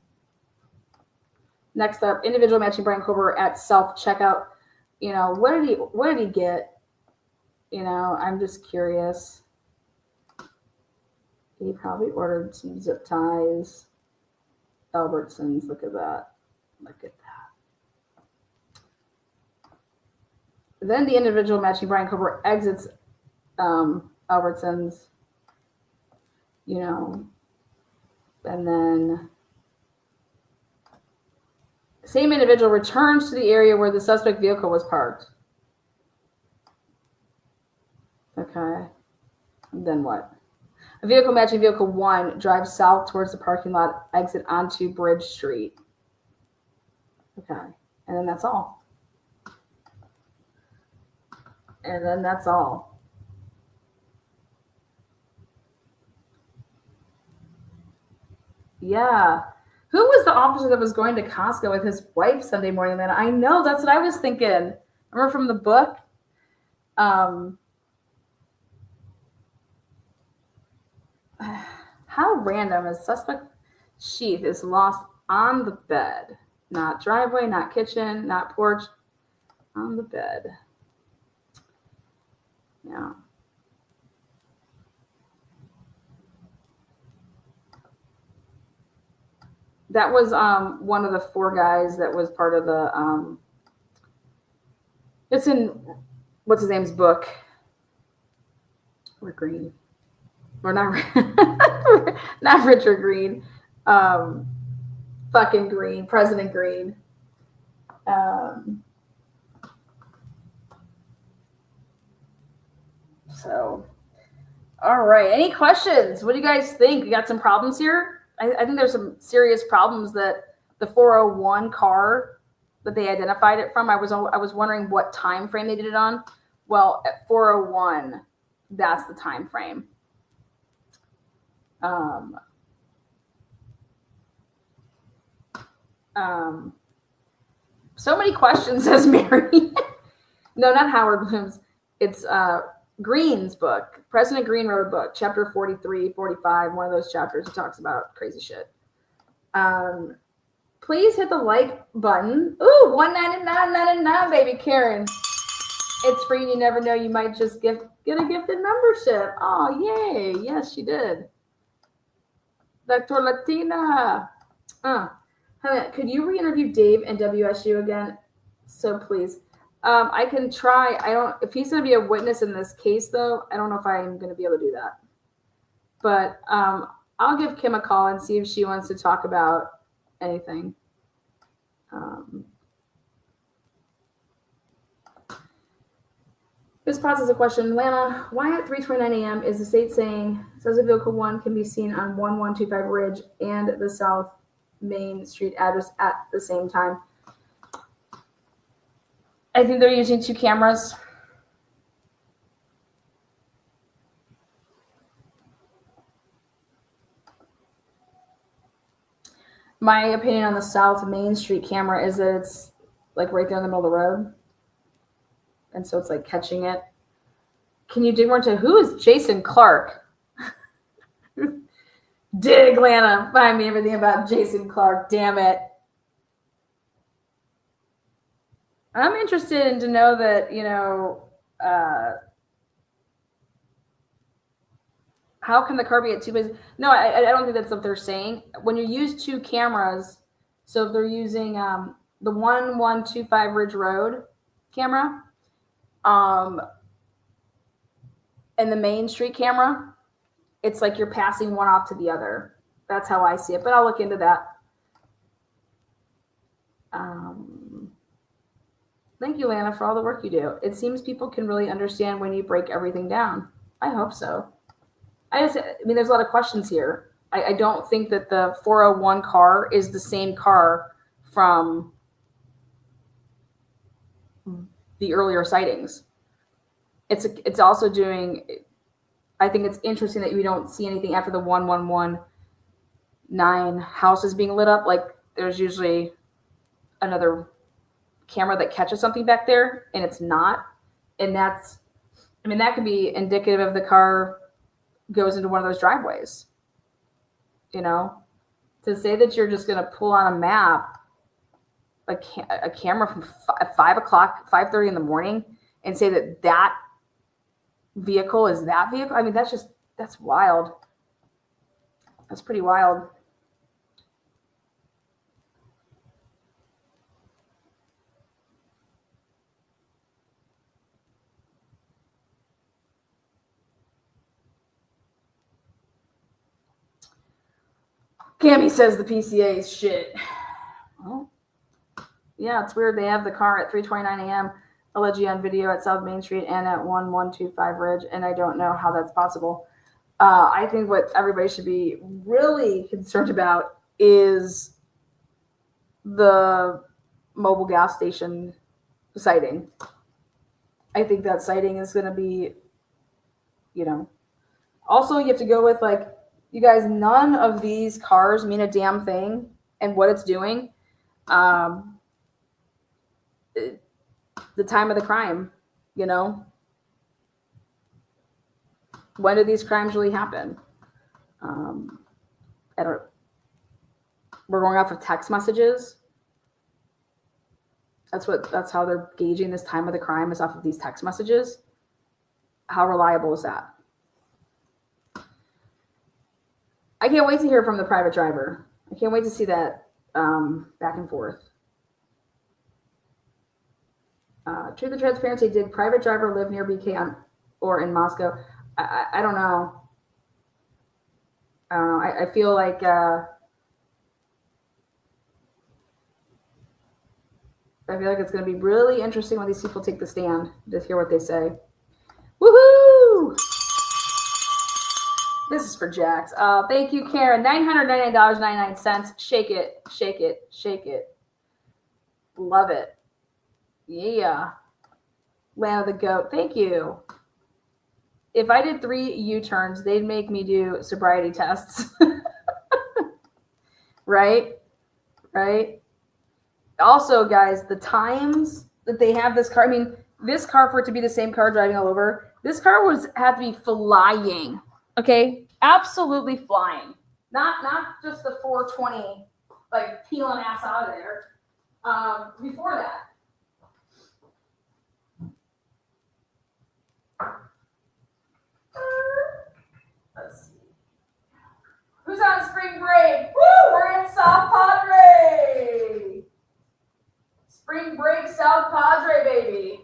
Next up, individual matching Brian Colbert at self-checkout. What did he get? I'm just curious. He probably ordered some zip ties. Albertsons, look at that. Look at that. Then the individual matching Brian Colbert exits Albertsons. And then same individual returns to the area where the suspect vehicle was parked. Okay. And then what? A vehicle matching vehicle 1 drives south towards the parking lot, exit onto Bridge Street. Okay. And then that's all. Yeah. Who was the officer that was going to Costco with his wife Sunday morning then? I know, that's what I was thinking. Remember from the book? How random is suspect sheath is lost on the bed. Not driveway, not kitchen, not porch. On the bed. Yeah. That was one of the 4 guys that was part of the it's in what's his name's book. Rick Green. Or not not Richard Green. Fucking Green, President Green. So all right. Any questions? What do you guys think? We got some problems here? I think there's some serious problems that the 401 car that they identified it from. I was wondering what time frame they did it on. Well, at 401, that's the time frame. So many questions, says Mary. No, not Howard Bloom's. It's Green's book. President Green wrote a book, chapter 43, 45, one of those chapters. He talks about crazy shit. Please hit the like button. Ooh, $1.99.99, baby Karen. It's free. You never know. You might just get a gifted membership. Oh, yay. Yes, she did. Dr. Latina. Could you re-interview Dave and WSU again? So please. I can try. If he's going to be a witness in this case, though, I don't know if I'm going to be able to do that. But I'll give Kim a call and see if she wants to talk about anything. This poses a question. Lana, why at 3:29 a.m. is the state saying says vehicle 1 can be seen on 1125 Ridge and the South Main Street address at the same time? I think they're using 2 cameras. My opinion on the South Main Street camera is that it's like right there in the middle of the road. And so it's like catching it. Can you dig more into who is Jason Clark? Dig, Lana. Find me everything about Jason Clark. Damn it. I'm interested in to know that, how can the car be at 2 places? No, I don't think that's what they're saying. When you use 2 cameras, so if they're using the 1125 Ridge Road camera, and the Main Street camera, it's like you're passing one off to the other. That's how I see it, but I'll look into that. Thank you, Lana, for all the work you do. It seems people can really understand when you break everything down. I hope so. There's a lot of questions here. I don't think that the 401 car is the same car from the earlier sightings. It's also doing, I think it's interesting that we don't see anything after the 1119 house is being lit up. Like there's usually another camera that catches something back there and it's not. And that could be indicative of the car goes into one of those driveways. To say that you're just going to pull on a map, a camera from 5 o'clock, 5:30 in the morning and say that vehicle is that vehicle. That's wild. That's pretty wild. Cammy says the PCA is shit. Well, yeah, it's weird. They have the car at 3:29 a.m. allegedly on video at South Main Street and at 1125 Ridge, and I don't know how that's possible. I think what everybody should be really concerned about is the mobile gas station sighting. I think that sighting is going to be, Also, you have to go with you guys, none of these cars mean a damn thing and what it's doing. The time of the crime, When did these crimes really happen? We're going off of text messages. That's how they're gauging this time of the crime, is off of these text messages. How reliable is that? I can't wait to hear from the private driver. I can't wait to see that back and forth. Truth and transparency, did private driver live near BK or in Moscow? I don't know. I feel like it's going to be really interesting when these people take the stand to hear what they say. Woohoo! This is for Jax. Thank you, Karen. $999.99. Shake it, shake it, shake it. Love it. Yeah. Lana the Goat. Thank you. If I did 3 U-turns, they'd make me do sobriety tests. Right? Also, guys, the times that they have this car, I mean, this car, for it to be the same car driving all over, this car had to be flying, okay? Absolutely flying. Not just the 420, like peeling ass out of there. Before that. Let's see. Who's on spring break? Woo! We're in South Padre. Spring break, South Padre, baby.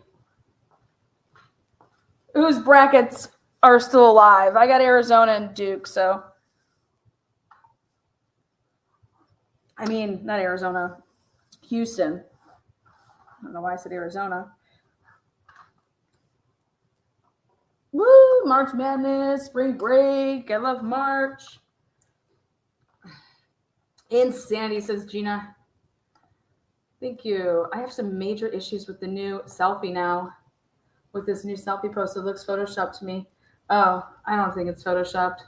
Whose brackets are still alive? I got Arizona and Duke, so. I mean, not Arizona. Houston. I don't know why I said Arizona. Woo! March Madness, spring break. I love March. Insanity, says Gina. Thank you. I have some major issues with the new selfie now. With this new selfie post, it looks photoshopped to me. Oh, I don't think it's photoshopped.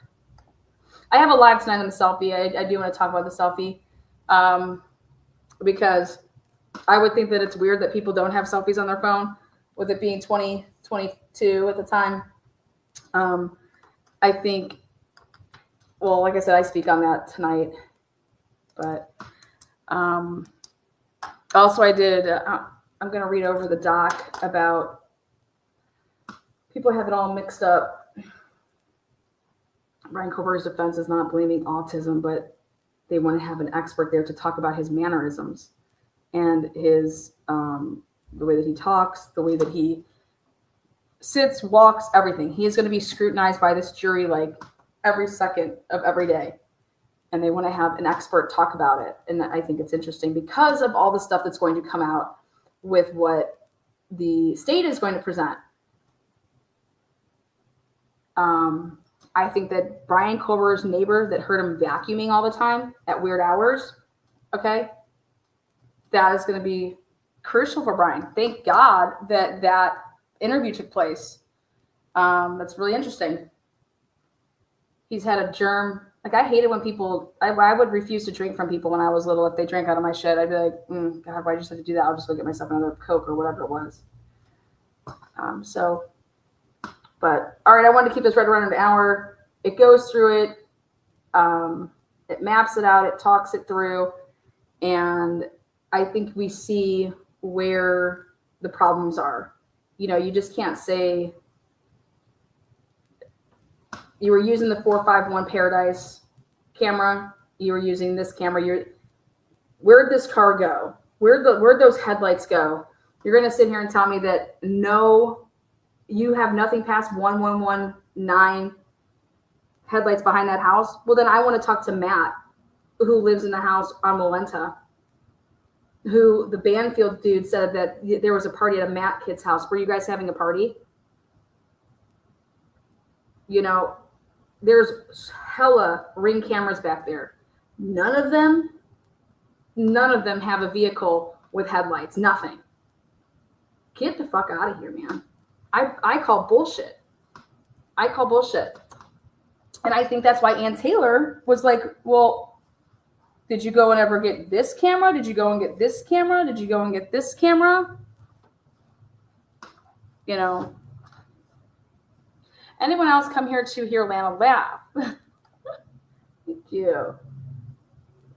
I have a live tonight on the selfie. I do want to talk about the selfie. Because I would think that it's weird that people don't have selfies on their phone, with it being 2022 at the time. I think, well, like I said, I speak on that tonight. But also I did, I'm going to read over the doc about, people have it all mixed up. Brian Kober's defense is not blaming autism, but they want to have an expert there to talk about his mannerisms and his, the way that he talks, the way that he sits, walks, everything. He is going to be scrutinized by this jury like every second of every day. And they want to have an expert talk about it. And I think it's interesting because of all the stuff that's going to come out with what the state is going to present. I think that Brian Kober's neighbor that heard him vacuuming all the time at weird hours, okay, that is going to be crucial for Brian. Thank God that that interview took place. That's really interesting. He's had a germ. Like, I hated when people, I would refuse to drink from people when I was little. If they drank out of my shit, I'd be like, God, why did you just have to do that? I'll just go get myself another Coke or whatever it was. But all right, I wanted to keep this right around an hour. It goes through it. It maps it out. It talks it through. And I think we see where the problems are. You know, you just can't say, you were using the 451 Paradise camera. You were using this camera. Where'd this car go? Where'd those headlights go? You're going to sit here and tell me that no, you have nothing past 1119 headlights behind that house? Well, then I want to talk to Matt, who lives in the house on Molenta, who the Banfield dude said that there was a party at a Matt kid's house. Were you guys having a party? You know, there's hella Ring cameras back there. None of them have a vehicle with headlights. Nothing. Get the fuck out of here, man. I call bullshit. I call bullshit. And I think that's why Ann Taylor was like, well, did you go and ever get this camera? Did you go and get this camera? Did you go and get this camera? You know. Anyone else come here to hear Lana laugh? Thank you.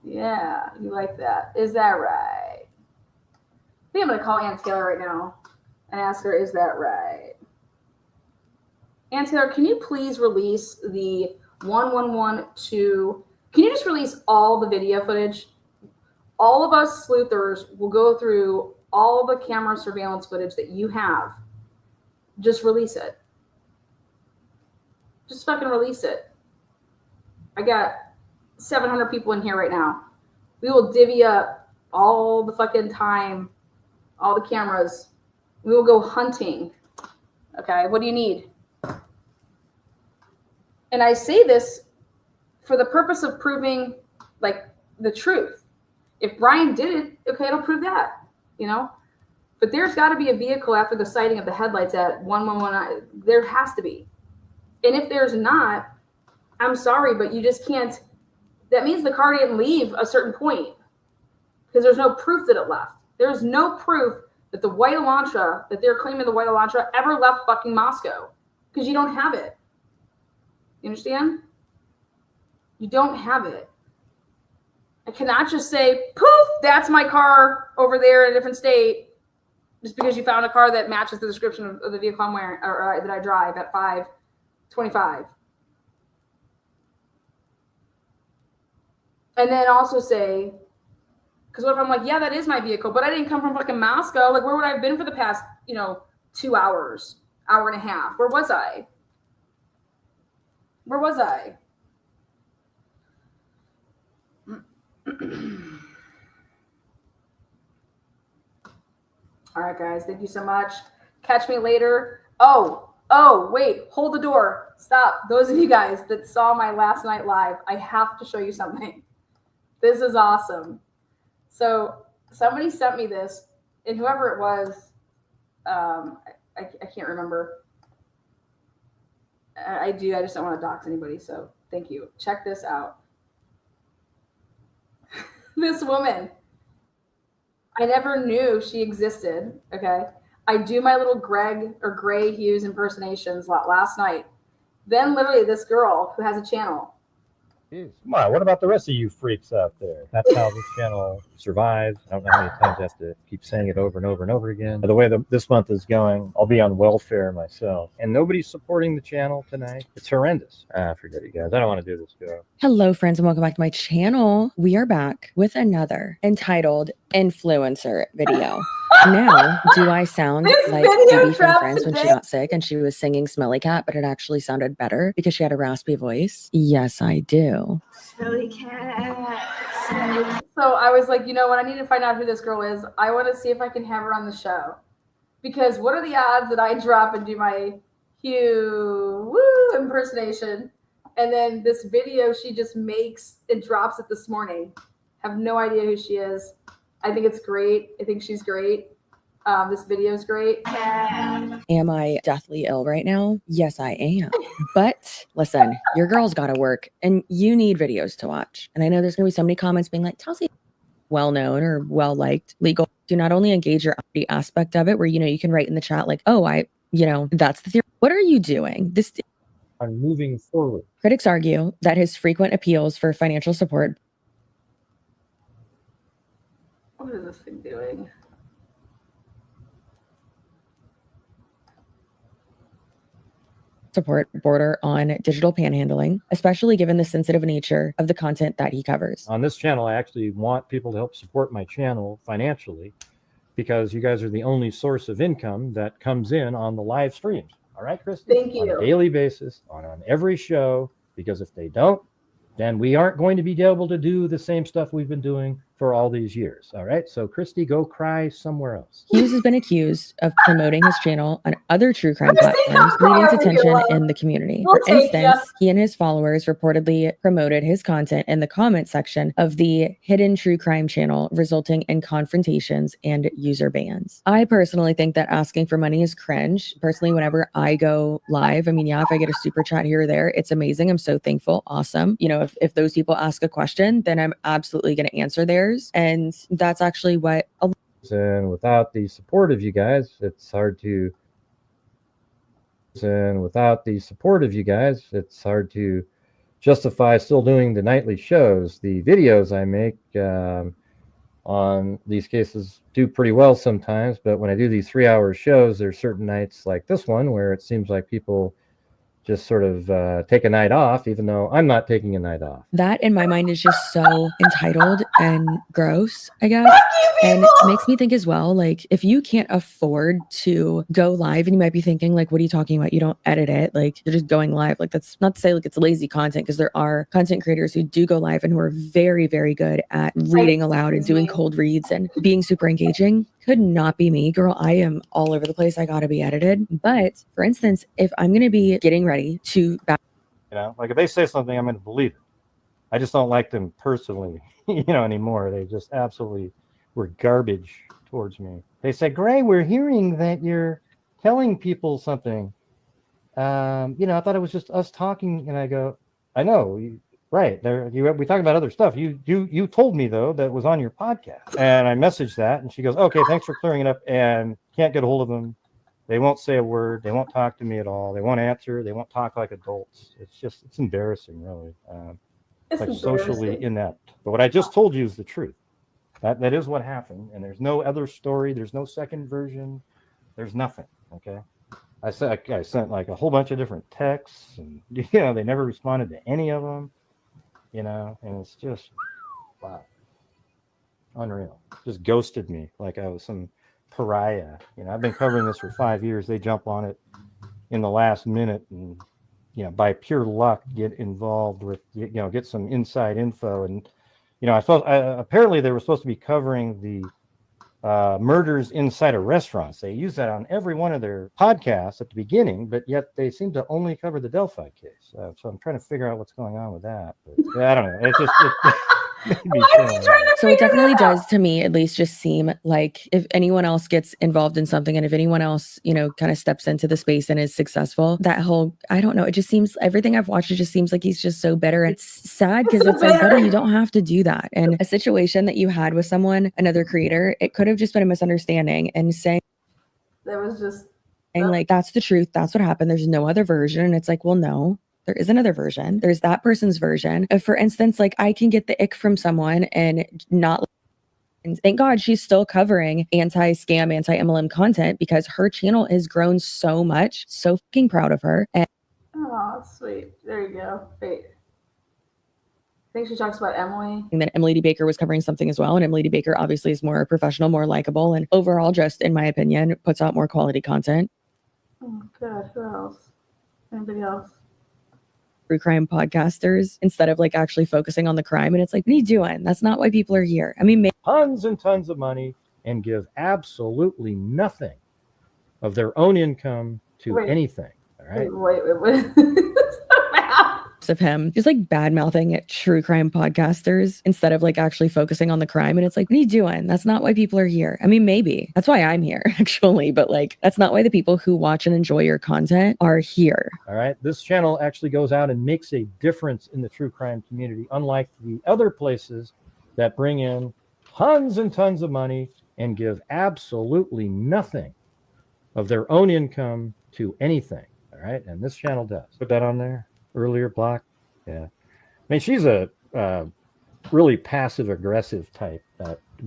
Yeah, you like that. Is that right? I think I'm going to call Ann Taylor right now and ask her, is that right? Ann Taylor, can you please release the 1112? Can you just release all the video footage? All of us sleuthers will go through all the camera surveillance footage that you have. Just release it. Just fucking release it. I got 700 people in here right now. We will divvy up all the fucking time, all the cameras. We will go hunting. Okay, what do you need? And I say this for the purpose of proving, like, the truth. If Brian did it, okay, it'll prove that, you know? But there's got to be a vehicle after the sighting of the headlights at 1119. There has to be. And if there's not, I'm sorry, but you just can't. That means the car didn't leave a certain point because there's no proof that it left. There's no proof that the white Elantra, that they're claiming the white Elantra ever left fucking Moscow, because you don't have it. You understand? You don't have it. I cannot just say, poof, that's my car over there in a different state, just because you found a car that matches the description of the vehicle I'm wearing, or that I drive at 525. And then also say, because what if I'm like, yeah, that is my vehicle, but I didn't come from fucking Moscow. Like, where would I have been for the past, 2 hours, hour and a half? Where was I? Where was I? All right, guys. Thank you so much. Catch me later. Oh, wait. Hold the door. Stop. Those of you guys that saw my last night live, I have to show you something. This is awesome. So somebody sent me this, and whoever it was, I can't remember. I just don't want to dox anybody, so thank you. Check this out. This woman, I never knew she existed, okay? I do my little Greg or Gray Hughes impersonations last night. Then literally this girl who has a channel. Jeez. Come on, what about the rest of you freaks out there? That's how this channel survives. I don't know how many times I have to keep saying it over and over and over again. The way this month is going, I'll be on welfare myself. And nobody's supporting the channel tonight. It's horrendous. Forget it, guys. I don't want to do this show. Hello, friends, and welcome back to my channel. We are back with another entitled influencer video. Now, do I sound like Phoebe from Friends when she got sick and she was singing Smelly Cat, but it actually sounded better because she had a raspy voice? Yes, I do. Smelly cat. So I was like, what? I need to find out who this girl is. I want to see if I can have her on the show. Because what are the odds that I drop and do my Hugh woo impersonation, and then this video she just makes and drops it this morning? Have no idea who she is. I think it's great. I think she's great. This video is great. Am I deathly ill right now? Yes, I am. But listen, your girl's got to work and you need videos to watch. And I know there's going to be so many comments being like, Chelsea, well-known or well-liked, legal. Do not only engage your aspect of it where, you can write in the chat like, oh, that's the theory. What are you doing? I'm moving forward. Critics argue that his frequent appeals for financial support. What is this thing doing? Support border on digital panhandling, especially given the sensitive nature of the content that he covers. On this channel, I actually want people to help support my channel financially because you guys are the only source of income that comes in on the live streams. All right, Christy? Thank you. On a daily basis, on every show, because if they don't, then we aren't going to be able to do the same stuff we've been doing for all these years. All right. So Christy, go cry somewhere else. Hughes has been accused of promoting his channel on other true crime platforms, leading to tension in the community. For instance, he and his followers reportedly promoted his content in the comment section of the hidden true crime channel, resulting in confrontations and user bans. I personally think that asking for money is cringe. Personally, whenever I go live, if I get a super chat here or there, it's amazing. I'm so thankful. Awesome. If those people ask a question, then I'm absolutely going to answer theirs. And that's actually what. And without the support of you guys, it's hard to. And without the support of you guys, it's hard to justify still doing the nightly shows. The videos I make on these cases do pretty well sometimes, but when I do these 3-hour shows, there's certain nights like this one where it seems like people just sort of take a night off, even though I'm not taking a night off. That in my mind is just so entitled and gross, I guess. And it makes me think as well, like, if you can't afford to go live, and you might be thinking, like, what are you talking about? You don't edit it. Like, you're just going live. Like, that's not to say like it's lazy content, because there are content creators who do go live and who are very, very good at reading aloud and doing cold reads and being super engaging. Could not be me, girl. I am all over the place. I got to be edited. But for instance, if I'm going to be getting ready to, like if they say something, I'm going to believe it. I just don't like them personally, anymore. They just absolutely were garbage towards me. They said, Gray, we're hearing that you're telling people something. I thought it was just us talking. And I go, I know. Right. We talk about other stuff. You told me, though, that was on your podcast. And I messaged that, and she goes, okay, thanks for clearing it up. And can't get a hold of them. They won't say a word. They won't talk to me at all. They won't answer. They won't talk like adults. It's embarrassing, really. It's like socially inept. But what I just told you is the truth. That is what happened. And there's no other story. There's no second version. There's nothing. Okay. I sent like a whole bunch of different texts, and they never responded to any of them. And it's just, wow, unreal. Just ghosted me like I was some pariah. I've been covering this for 5 years. They jump on it in the last minute and, by pure luck, get involved with, get some inside info. And, apparently they were supposed to be covering the murders inside of restaurants. They use that on every one of their podcasts at the beginning, but yet they seem to only cover the Delphi case. So I'm trying to figure out what's going on with that. But I don't know. It made me so it definitely does, to me at least, just seem like if anyone else gets involved in something, and if anyone else, kind of steps into the space and is successful, that whole, I don't know, it just seems, everything I've watched, it just seems like he's just so bitter. It's sad because it's like, buddy, you don't have to do that. And a situation that you had with someone, another creator, it could have just been a misunderstanding, and saying there was just like, that's the truth, that's what happened, there's no other version. And it's like, well, no, there is another version. There's that person's version. For instance, like, I can get the ick from someone and not, and thank God she's still covering anti-scam, anti-MLM content, because her channel has grown so much. So fucking proud of her. And oh, sweet. There you go. Wait. I think she talks about Emily. And then Emily D. Baker was covering something as well. And Emily D. Baker obviously is more professional, more likable, and overall, just in my opinion, puts out more quality content. Oh, God. Who else? Anybody else? True crime podcasters, instead of like actually focusing on the crime. And it's like, what are you doing? That's not why people are here. I mean, tons and tons of money and give absolutely nothing of their own income to anything. All right. Wait. of him just like bad mouthing at true crime podcasters instead of like actually focusing on the crime. And it's like, what are you doing? That's not why people are here. I mean, maybe that's why I'm here actually, but like, that's not why the people who watch and enjoy your content are here. All right. This channel actually goes out and makes a difference in the true crime community, unlike the other places that bring in tons and tons of money and give absolutely nothing of their own income to anything. All right. And this channel does. Put that on there earlier, block. Yeah. I mean, she's a really passive aggressive type,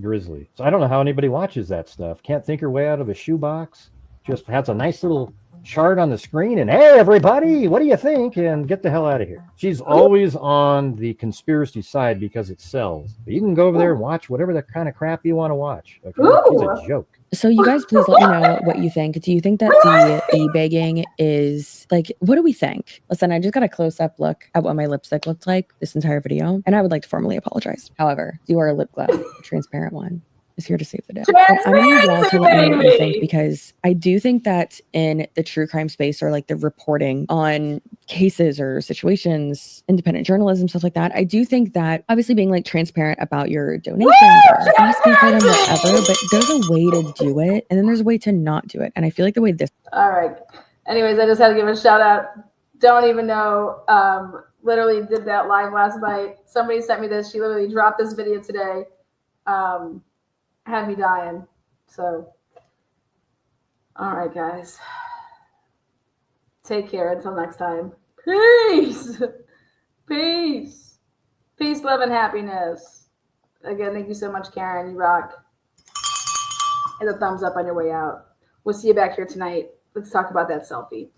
Grizzly. So I don't know how anybody watches that stuff. Can't think her way out of a shoebox. Just has a nice little chart on the screen and, hey, everybody, what do you think? And get the hell out of here. She's always on the conspiracy side because it sells. But you can go over there and watch whatever the kind of crap you want to watch. Okay? She's a joke. So you guys, please let me know what you think. Do you think that the e-begging is like, what do we think? Listen, I just got a close-up look at what my lipstick looked like this entire video, and I would like to formally apologize. However, do our lip gloss, transparent one, is here to save the day. And I'm going to need y'all to let me know what you think, because I do think that in the true crime space, or like the reporting on cases or situations, independent journalism, stuff like that, I do think that obviously being like transparent about your donations or asking for them, whatever, but there's a way to do it and then there's a way to not do it. And I feel like the way this. All right. Anyways, I just had to give a shout out. Don't even know. Literally did that live last night. Somebody sent me this. She literally dropped this video today. Had me dying. So, all right, guys. Take care until next time. Peace. Peace. Peace, love, and happiness. Again, thank you so much, Karen. You rock. Hit a thumbs up on your way out. We'll see you back here tonight. Let's talk about that selfie.